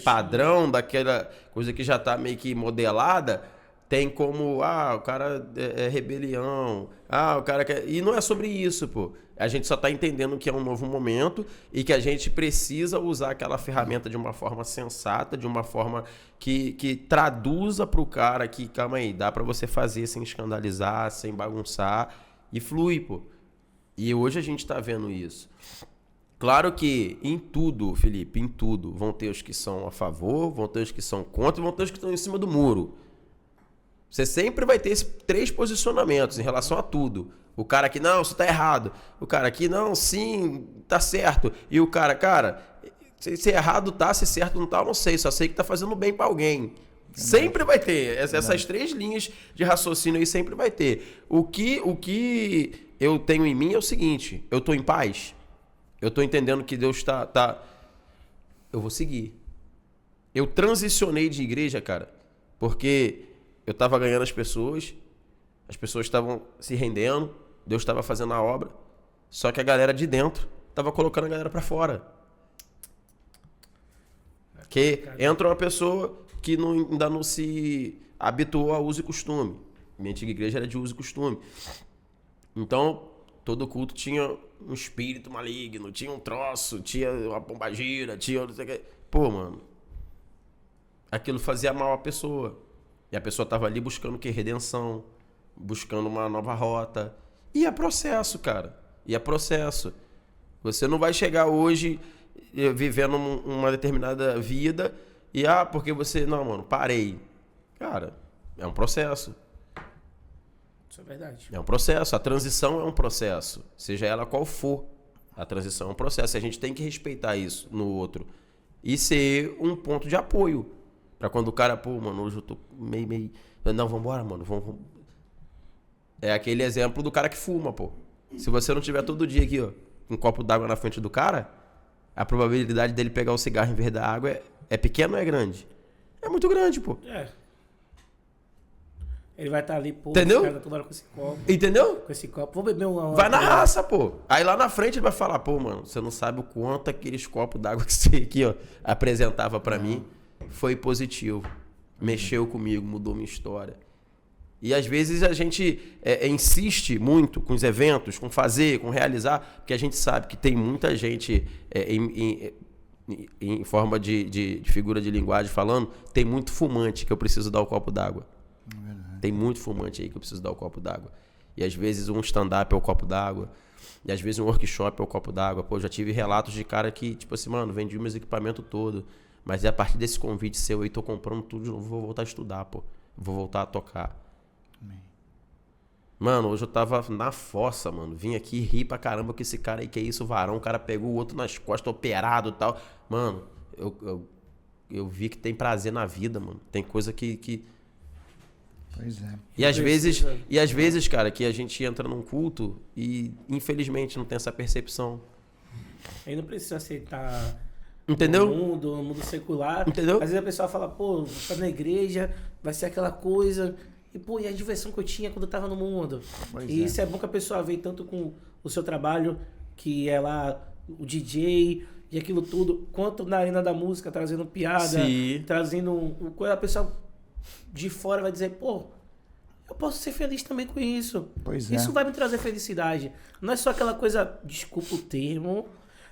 padrão, daquela coisa que já tá meio que modelada, tem como, o cara é rebelião, o cara quer... E não é sobre isso, pô. A gente só tá entendendo que é um novo momento e que a gente precisa usar aquela ferramenta de uma forma sensata, de uma forma que traduza pro cara que, calma aí, dá pra você fazer sem escandalizar, sem bagunçar, e flui, pô. E hoje a gente tá vendo isso. Claro que em tudo, Felipe, em tudo, vão ter os que são a favor, vão ter os que são contra, vão ter os que estão em cima do muro. Você sempre vai ter esses 3 posicionamentos em relação a tudo. O cara aqui, não, isso tá errado. O cara aqui, não, sim, tá certo. E o cara, se errado tá, se certo não tá, eu não sei. Só sei que tá fazendo bem pra alguém. Sempre vai ter. Essas 3 linhas de raciocínio aí sempre vai ter. O que eu tenho em mim é o seguinte, eu tô em paz. Eu tô entendendo que Deus tá... Eu vou seguir. Eu transicionei de igreja, cara, porque eu tava ganhando as pessoas estavam se rendendo, Deus estava fazendo a obra, só que a galera de dentro estava colocando a galera para fora. Que entra uma pessoa que ainda não se habituou a uso e costume. Minha antiga igreja era de uso e costume. Então, todo culto tinha um espírito maligno, tinha um troço, tinha uma pombagira, tinha não sei o que. Pô, mano, aquilo fazia mal à pessoa. E a pessoa estava ali buscando o quê? Redenção, buscando uma nova rota. E é processo, cara. E é processo. Você não vai chegar hoje vivendo uma determinada vida e, porque você... Não, mano, parei. Cara, é um processo. Isso é verdade. É um processo. A transição é um processo. Seja ela qual for. A transição é um processo. A gente tem que respeitar isso no outro. E ser um ponto de apoio. Pra quando o cara, pô, mano, hoje eu tô meio... Não, vambora, mano, vamos... É aquele exemplo do cara que fuma, pô. Se você não tiver todo dia aqui, ó, um copo d'água na frente do cara, a probabilidade dele pegar o cigarro em vez da água é pequena ou é grande? É muito grande, pô. Ele vai estar ali, pô, entendeu? Toda hora com esse copo. Entendeu? Com esse copo. Vou beber uma... Vai na raça, pô. Aí lá na frente ele vai falar, pô, mano, você não sabe o quanto aqueles copos d'água que você aqui, ó, apresentava pra mim foi positivo. Mexeu comigo, mudou minha história. E às vezes a gente insiste muito com os eventos, com fazer, com realizar, porque a gente sabe que tem muita gente em forma de figura de linguagem falando, tem muito fumante que eu preciso dar o copo d'água. Tem muito fumante aí que eu preciso dar o copo d'água. E às vezes um stand-up é o copo d'água. E às vezes um workshop é o copo d'água. Pô, já tive relatos de cara que, tipo assim, mano, vendi meus equipamentos todo. Mas é a partir desse convite seu aí, tô comprando tudo de novo, vou voltar a estudar, pô. Vou voltar a tocar. Amém. Mano, hoje eu tava na fossa, mano. Vim aqui rir pra caramba com esse cara aí, que é isso, varão. O cara pegou o outro nas costas, operado e tal. Mano, eu vi que tem prazer na vida, mano. Tem coisa que... Pois é. E às vezes, cara, que a gente entra num culto e, infelizmente, não tem essa percepção. Aí não precisa aceitar... Entendeu? O mundo secular. Entendeu? Às vezes a pessoa fala, pô, vou ficar na igreja, vai ser aquela coisa. E, pô, e a diversão que eu tinha quando eu tava no mundo? Isso é bom que a pessoa vê tanto com o seu trabalho, que é lá o DJ e aquilo tudo, quanto na arena da música, trazendo piada, Sim. trazendo coisa. A pessoa de fora vai dizer, pô, eu posso ser feliz também com isso. Pois é. Isso vai me trazer felicidade. Não é só aquela coisa, desculpa o termo,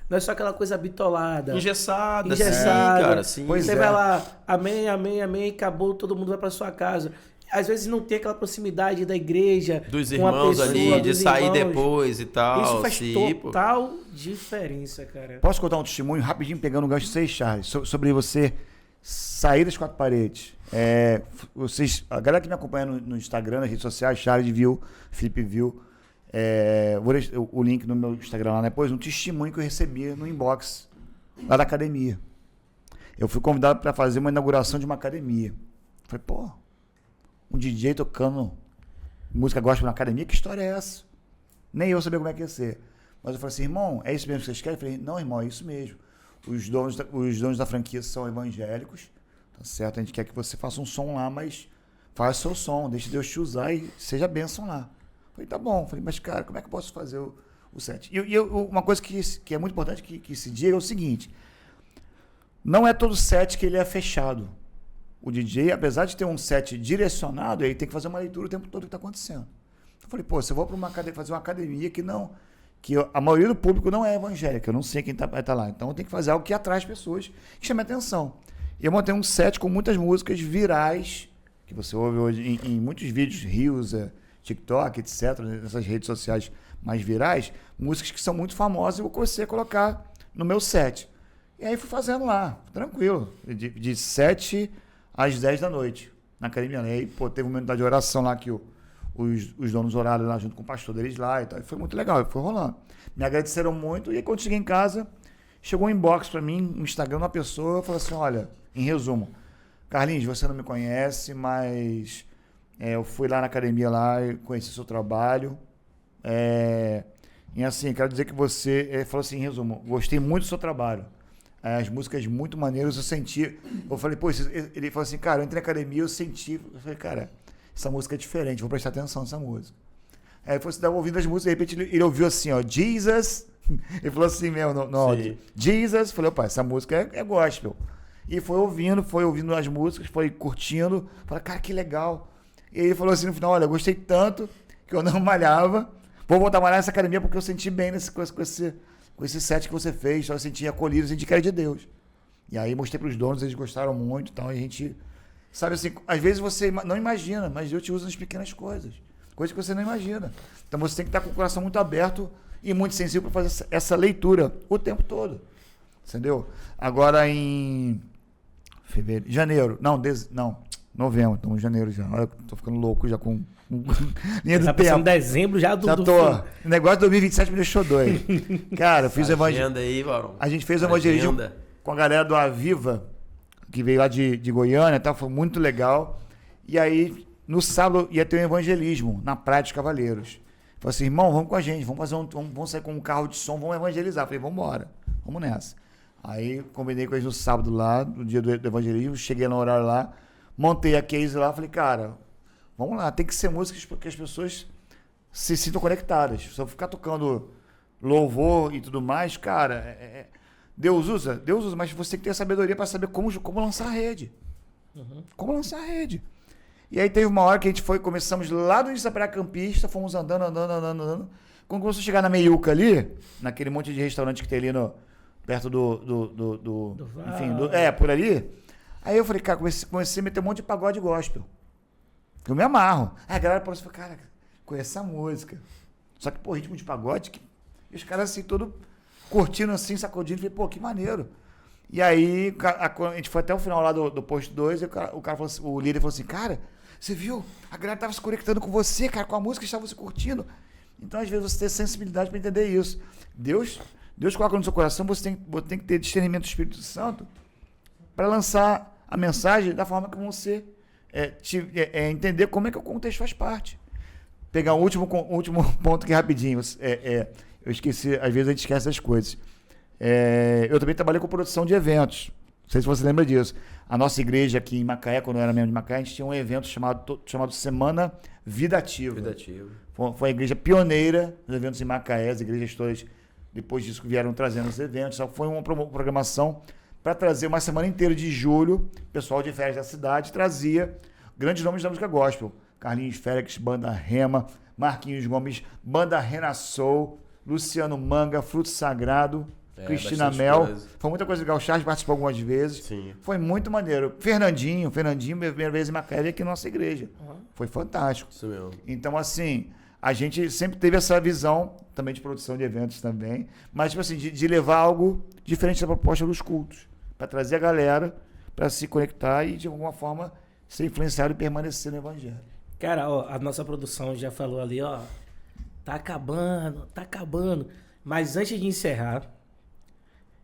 não é só aquela coisa bitolada. Engessada. Sim, cara. Sim. Pois Você é. vai lá, amém, amém, amém, acabou, todo mundo vai pra sua casa. Às vezes não tem aquela proximidade da igreja. Dos com a irmãos pessoa, ali, de dos sair irmãos. depois e tal. Isso faz sim, total diferença, cara. Posso contar um testemunho rapidinho, pegando o gancho de vocês, Charles, sobre você sair das quatro paredes? A galera que me acompanha no Instagram, nas redes sociais, Charles viu, Felipe viu, vou deixar o link no meu Instagram lá depois, um testemunho que eu recebi no inbox lá da academia. Eu fui convidado para fazer uma inauguração de uma academia. Falei, pô, um DJ tocando música gospel na academia, que história é essa? Nem eu sabia como é que ia ser. Mas eu falei assim, irmão, é isso mesmo que vocês querem? Eu falei, não, irmão, é isso mesmo. Os donos da franquia são evangélicos, tá certo? A gente quer que você faça um som lá, mas faz o seu som, deixe Deus te usar e seja bênção lá. Eu falei, tá bom. Eu falei, mas cara, como é que eu posso fazer o set? E uma coisa que é muito importante que se diga é o seguinte, não é todo set que ele é fechado. O DJ, apesar de ter um set direcionado, ele tem que fazer uma leitura o tempo todo do que está acontecendo. Eu falei, pô, se eu vou para fazer uma academia que a maioria do público não é evangélica, eu não sei quem vai estar lá. Então eu tenho que fazer algo que atrai as pessoas, que chame a atenção. E eu montei um set com muitas músicas virais, que você ouve hoje em muitos vídeos, Reels, TikTok, etc., nessas redes sociais mais virais, músicas que são muito famosas e eu comecei a colocar no meu set. E aí fui fazendo lá, tranquilo, de 7 às 10 da noite, na academia. E aí, pô, teve um momento de oração lá que os donos oraram lá junto com o pastor deles lá e tal. E foi muito legal, foi rolando. Me agradeceram muito e aí, quando cheguei em casa, chegou um inbox pra mim, no Instagram, uma pessoa, falou assim, olha, em resumo, Carlinhos, você não me conhece, mas eu fui lá na academia lá e conheci seu trabalho. E assim, quero dizer que você, ele falou assim, em resumo, gostei muito do seu trabalho. As músicas muito maneiras, eu senti. Eu falei, pô, ele falou assim, cara, eu entrei na academia, eu senti. Eu falei, cara, essa música é diferente, vou prestar atenção nessa música. Aí ele falou assim, estava ouvindo as músicas, de repente ele ouviu assim, ó, Jesus. Ele falou assim mesmo, no áudio. Jesus. Falei, opa, essa música é gospel. E foi ouvindo as músicas, foi curtindo. Falei, cara, que legal. E ele falou assim no final, olha, eu gostei tanto que eu não malhava. Vou voltar a malhar nessa academia porque eu senti bem com esse set que você fez, eu senti acolhido, eu senti que era de Deus. E aí mostrei para os donos, eles gostaram muito, então a gente, sabe assim, às vezes você não imagina, mas Deus te usa nas pequenas coisas que você não imagina. Então você tem que estar com o coração muito aberto e muito sensível para fazer essa leitura o tempo todo, entendeu? Agora em novembro, estamos em janeiro já, olha, tô ficando louco já com linha do tá tempo. Dezembro já do Já tô. O negócio de 2027 me deixou doido. Cara, eu fiz evangelismo. A gente fez o evangelismo com a galera do Aviva, que veio lá de Goiânia, tá? Foi muito legal. E aí, no sábado, ia ter um evangelismo na Praia dos Cavaleiros. Falei assim, irmão, vamos com a gente, vamos sair com um carro de som, vamos evangelizar. Falei, vamos embora, vamos nessa. Aí, combinei com eles no sábado lá, no dia do evangelismo, cheguei no horário lá, montei a case lá, falei, cara, vamos lá, tem que ser músicas porque as pessoas se sintam conectadas. Se eu ficar tocando louvor e tudo mais, cara, Deus usa, mas você tem que ter a sabedoria para saber como lançar a rede. Uhum. Como lançar a rede. E aí teve uma hora que a gente começamos lá do início da Praia Campista, fomos andando. Quando começou a chegar na Meiuca ali, naquele monte de restaurante que tem ali perto por ali. Aí eu falei, cara, comecei a meter um monte de pagode gospel. Eu me amarro. Aí a galera falou assim, cara, conheço essa música. Só que, pô, ritmo de pagode, e os caras assim, todo curtindo assim, sacudindo. Falei, pô, que maneiro. E aí, a gente foi até o final lá do posto 2, e o cara falou assim, o líder falou assim, cara, você viu? A galera tava se conectando com você, cara, com a música, estava se curtindo. Então, às vezes, você tem sensibilidade para entender isso. Deus coloca no seu coração, você tem que ter discernimento do Espírito Santo para lançar a mensagem da forma que você entender como é que o contexto faz parte. Pegar o último ponto aqui rapidinho. Eu esqueci, às vezes a gente esquece as coisas. Eu também trabalhei com produção de eventos. Não sei se você lembra disso. A nossa igreja aqui em Macaé, quando eu era membro de Macaé, a gente tinha um evento chamado Semana Vida Ativa. Vida Ativa. Foi a igreja pioneira dos eventos em Macaé. As igrejas todas, depois disso, vieram trazendo os eventos. Só foi uma programação para trazer uma semana inteira de julho. O pessoal de férias da cidade trazia grandes nomes da música gospel. Carlinhos Félix, Banda Rema. Marquinhos Gomes, Banda Renassou. Luciano Manga, Fruto Sagrado. Cristina Mel. Coisa. Foi muita coisa legal. O Charles participou algumas vezes. Sim. Foi muito maneiro. Fernandinho, minha primeira vez em Macaé aqui na nossa igreja. Foi fantástico. Isso mesmo. Então, assim, a gente sempre teve essa visão, também de produção de eventos também, mas, tipo assim, de levar algo diferente da proposta dos cultos, para trazer a galera para se conectar e, de alguma forma, ser influenciado e permanecer no Evangelho. Cara, ó, a nossa produção já falou ali, ó, tá acabando. Mas antes de encerrar,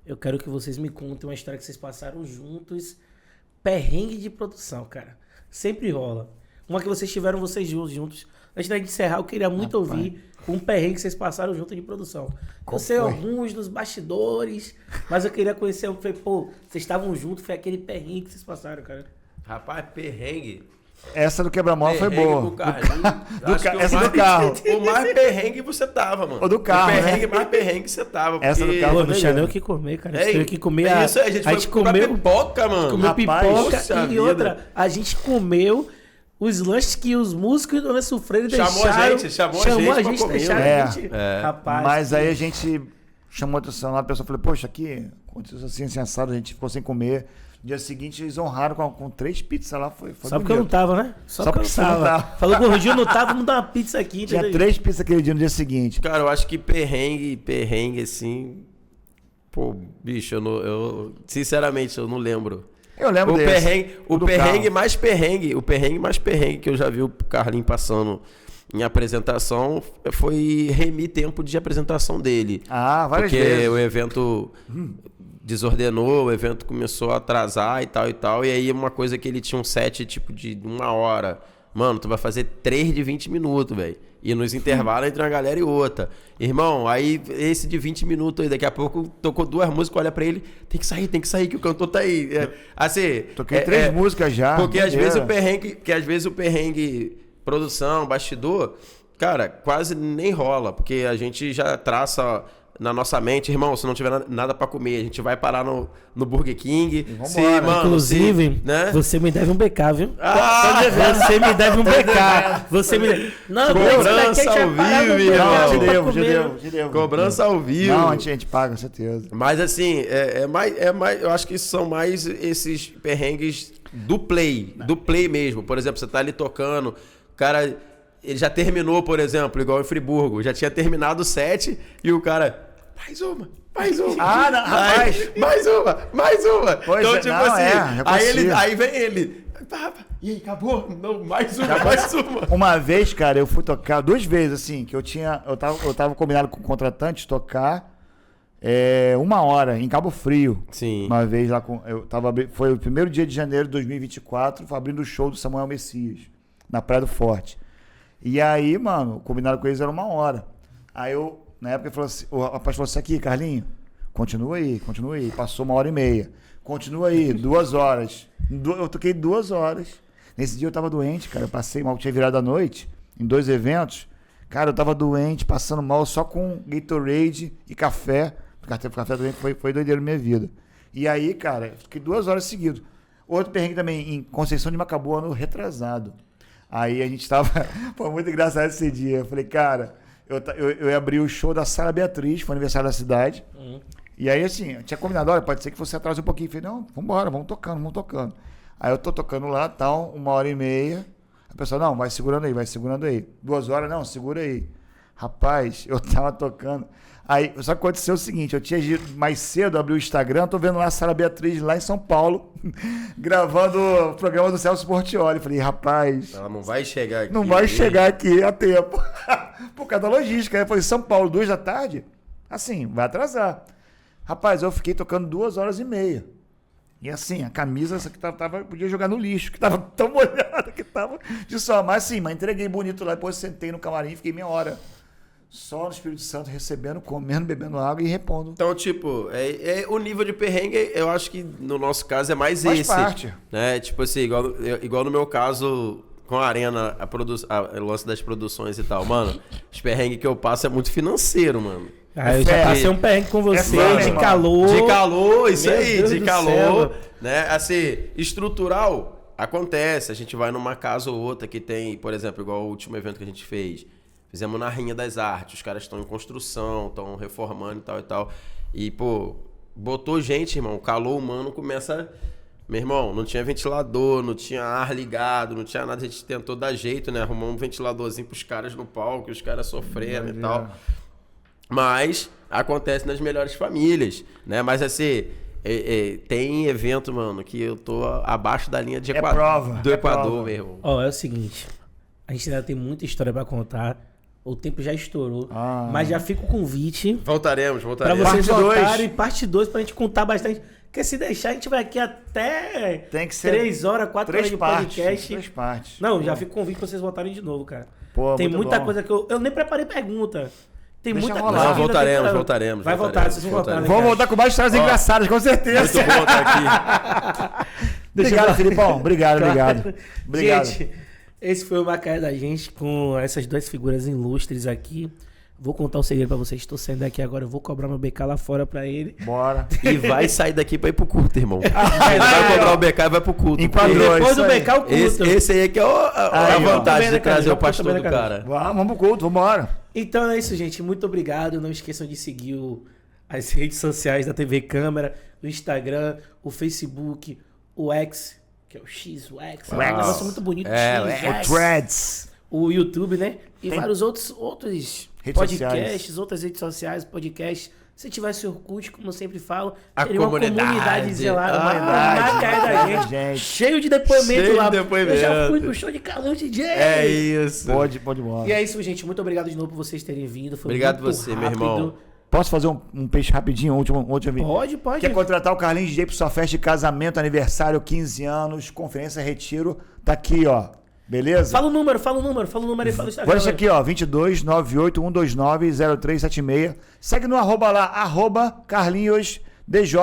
eu quero que vocês me contem uma história que vocês passaram juntos. Perrengue de produção, cara. Sempre rola. Uma que vocês tiveram vocês juntos. Antes da gente encerrar, eu queria muito ouvir um perrengue que vocês passaram junto de produção. Eu sei alguns nos bastidores, mas eu queria conhecer. Eu falei, pô, vocês estavam juntos, foi aquele perrengue que vocês passaram, cara. Rapaz, perrengue. Essa do quebra-mola foi boa. Essa do carro. O mais perrengue você tava, mano. O do carro. O perrengue mais perrengue você tava. Essa do carro. Pô, não tinha nem o que comer, cara. A gente teve que comer a gente comeu pipoca, mano. Comeu pipoca e outra. A gente comeu os lanches que os músicos do Sufreiro deixaram. Chamou a gente, deixaram a gente. Rapaz. Mas aí a gente chamou a atenção lá, a pessoa falou, poxa, aqui aconteceu assim, assado, a gente ficou sem comer. No dia seguinte, eles honraram com 3 pizzas lá. Foi só porque eu não tava, né? Só porque eu não tava. Falou que o Gordinho não tava, vamos dar uma pizza aqui. Tinha 3 pizzas aquele dia no dia seguinte. Cara, eu acho que perrengue, assim... Pô, bicho, eu sinceramente, eu não lembro. Eu lembro desse. O perrengue mais perrengue que eu já vi o Carlinhos passando em apresentação foi remir tempo de apresentação dele. Várias vezes. Porque o evento... desordenou, o evento começou a atrasar e tal, e aí uma coisa que ele tinha um set tipo de 1 hora, mano, tu vai fazer 3 de 20 minutos, velho, e nos intervalos entre uma galera e outra, irmão, aí esse de 20 minutos aí, daqui a pouco tocou 2 músicas, olha pra ele, tem que sair que o cantor tá aí, assim... Toquei 3 músicas já. Porque às vezes o perrengue, produção, bastidor, cara, quase nem rola, porque a gente já traça... na nossa mente, irmão, se não tiver nada pra comer, a gente vai parar no Burger King. Inclusive, né? Você me deve um BK, viu? Você me deve um BK. Você me deve... Não, cobrança ao vivo, irmão. Te devo. Cobrança ao vivo. Não, a gente paga, com certeza. Mas assim, mais, eu acho que são mais esses perrengues do play mesmo. Por exemplo, você tá ali tocando, o cara... Ele já terminou, por exemplo, igual em Friburgo. Já tinha terminado o set e o cara... Mais uma. Não, rapaz. Mais uma. Pois então, tipo assim... Aí vem ele... E aí, acabou? Não, mais uma. Uma vez, cara, eu fui tocar... 2 vezes, assim, que eu tava combinado com o contratante tocar 1 hora em Cabo Frio. Sim. Uma vez lá foi o 1º dia de janeiro de 2024, foi abrindo o show do Samuel Messias, na Praia do Forte. E aí, mano, combinado com eles era 1 hora. Aí eu, na época, o rapaz falou assim, aqui, Carlinho, continua aí. Passou 1h30. Continua aí, 2 horas. Eu toquei 2 horas. Nesse dia eu tava doente, cara. Eu passei mal, tinha virado a noite em 2 eventos. Cara, eu tava doente, passando mal, só com Gatorade e café. Café também foi doideira na minha vida. E aí, cara, fiquei 2 horas seguidas. Outro perrengue também, em Conceição de Macabu, ano retrasado. Aí a gente tava... Foi muito engraçado esse dia. Eu falei, cara, eu ia abrir o show da Sara Beatriz, foi aniversário da cidade. E aí, assim, eu tinha combinado, olha, pode ser que você atrase um pouquinho. Eu falei, não, vambora, vamos tocando. Aí eu tô tocando lá, tal, 1h30. A pessoa, não, vai segurando aí. 2 horas, não, segura aí. Rapaz, eu tava tocando. Aí, só que aconteceu o seguinte, eu tinha ido mais cedo, abri o Instagram, tô vendo lá a Sara Beatriz lá em São Paulo, gravando o programa do Celso Portiolli. Falei, rapaz... Ela não vai chegar aqui. Não vai chegar aqui a tempo. Por causa da logística. Aí eu falei, São Paulo, 2 da tarde? Assim, vai atrasar. Rapaz, eu fiquei tocando 2 horas e meia. E assim, a camisa essa que podia jogar no lixo, que tava tão molhada que tava de sol. Mas assim, mas entreguei bonito lá, depois sentei no camarim, fiquei meia hora só no Espírito Santo, recebendo, comendo, bebendo água e repondo. Então, tipo, o nível de perrengue, eu acho que no nosso caso é mais Faz esse. parte. Né? Tipo assim, igual no meu caso, com a Arena, o lance das produções e tal. Mano, os perrengues que eu passo é muito financeiro, mano. Eu já passei um perrengue com você, de calor. De calor, isso Meu aí, Deus de do calor. céu. Né? Assim, estrutural, acontece. A gente vai numa casa ou outra que tem, por exemplo, igual o último evento que a gente fez. Fizemos na Rainha das Artes, os caras estão em construção, estão reformando e tal e tal. E, pô, botou gente, irmão, o calor humano começa... Meu irmão, não tinha ventilador, não tinha ar ligado, não tinha nada, a gente tentou dar jeito, né? Arrumou um ventiladorzinho pros caras no palco, os caras sofrendo e tal. Mas acontece nas melhores famílias, né? Mas assim, tem evento, mano, que eu tô abaixo da linha de do Equador, meu irmão. Ó, é o seguinte, a gente ainda tem muita história pra contar. O tempo já estourou, mas já fica o convite Voltaremos. pra vocês Parte dois. voltarem, parte 2, pra gente contar bastante. Porque se deixar, a gente vai aqui até Tem que ser 3 horas, 4 horas de podcast. 3 partes. Não, já fica o convite pra vocês voltarem de novo, cara. Pô, tem muito muita bom. coisa que eu nem preparei pergunta. Tem Deixa muita rolar. coisa. Não, que ainda tem pra- voltaremos. Vai voltar, vocês vão voltar, né, Vamos cara? voltar com mais histórias engraçadas, com certeza. Muito bom voltar aqui. Obrigado, Filipão. Obrigado. Gente, esse foi o Macaé da gente com essas 2 figuras ilustres aqui. Vou contar um segredo pra vocês. Estou saindo daqui agora, eu vou cobrar meu BK lá fora pra ele. Bora. E vai sair daqui pra ir pro culto, irmão. Ele vai cobrar o BK e vai pro culto. Enquadrou. E depois isso do aí. BK, o culto. Esse aí que é a Aí, ó. vantagem Também, né, de trazer cara? o pastor Também, do né, cara. Vamos pro culto, vambora. Então é isso, gente. Muito obrigado. Não esqueçam de seguir as redes sociais da TV Câmara, o Instagram, o Facebook, o X, que é o X, o X. É um negócio muito bonito. X, Threads. o YouTube, né? E vários outros Redes podcasts, outras redes sociais, podcasts. Se tivesse Orkut, como eu sempre falo, A teria uma comunidade. comunidade lá, Comunidade. Macaé da gente, Gente. cheio de depoimento Cheio de lá. depoimento. Eu já fui pro show de Calão DJ. É isso. Pode embora. E é isso, gente. Muito obrigado de novo por vocês terem vindo. Foi Obrigado muito você, meu rápido. irmão. Posso fazer um peixe rapidinho? Último vídeo. Pode. Quer contratar o Carlinhos DJ para sua festa de casamento, aniversário, 15 anos, conferência, retiro? Tá aqui, ó. Beleza? Fala o número aí, fala o Instagram. Agora isso aqui, ó, 22 98 129 0376. Segue no arroba lá, @CarlinhosDJ,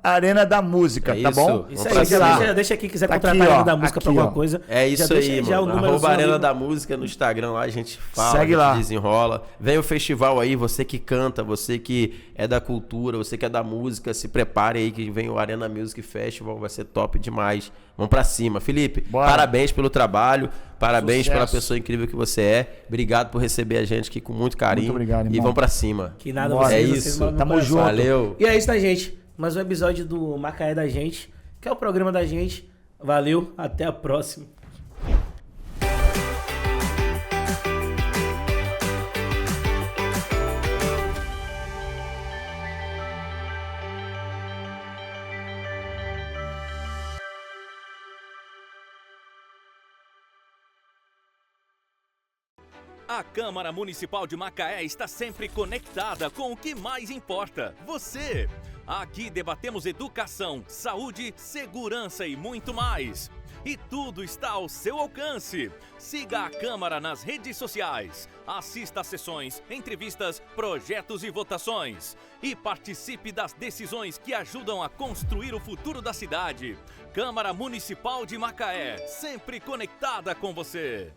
@Arena da Música, É tá isso. bom? Isso Vamos aí, pra já cima. deixa aqui, quiser Tá contratar aqui, a ó, Arena da Música pra aqui, alguma ó. coisa. É isso já deixa aí, já o mano. número Arena da Música no Instagram lá, a gente fala, Segue a gente lá. desenrola. Vem o festival aí, você que canta, você que é da cultura, você que é da música, se prepare aí que vem o Arena Music Festival, vai ser top demais. Vamos pra cima. Felipe, Bora. parabéns pelo trabalho, parabéns Sucesso. pela pessoa incrível que você é. Obrigado por receber a gente aqui com muito carinho. Muito obrigado, E irmão. vamos pra cima. Que nada, Bora. vocês, É vocês isso. moram no Tamo coração. junto. Valeu. E é isso, né, gente? Mais um episódio do Macaé da gente, que é o programa da gente. Valeu, até a próxima. A Câmara Municipal de Macaé está sempre conectada com o que mais importa, você. Aqui debatemos educação, saúde, segurança e muito mais. E tudo está ao seu alcance. Siga a Câmara nas redes sociais. Assista a sessões, entrevistas, projetos e votações. E participe das decisões que ajudam a construir o futuro da cidade. Câmara Municipal de Macaé, sempre conectada com você.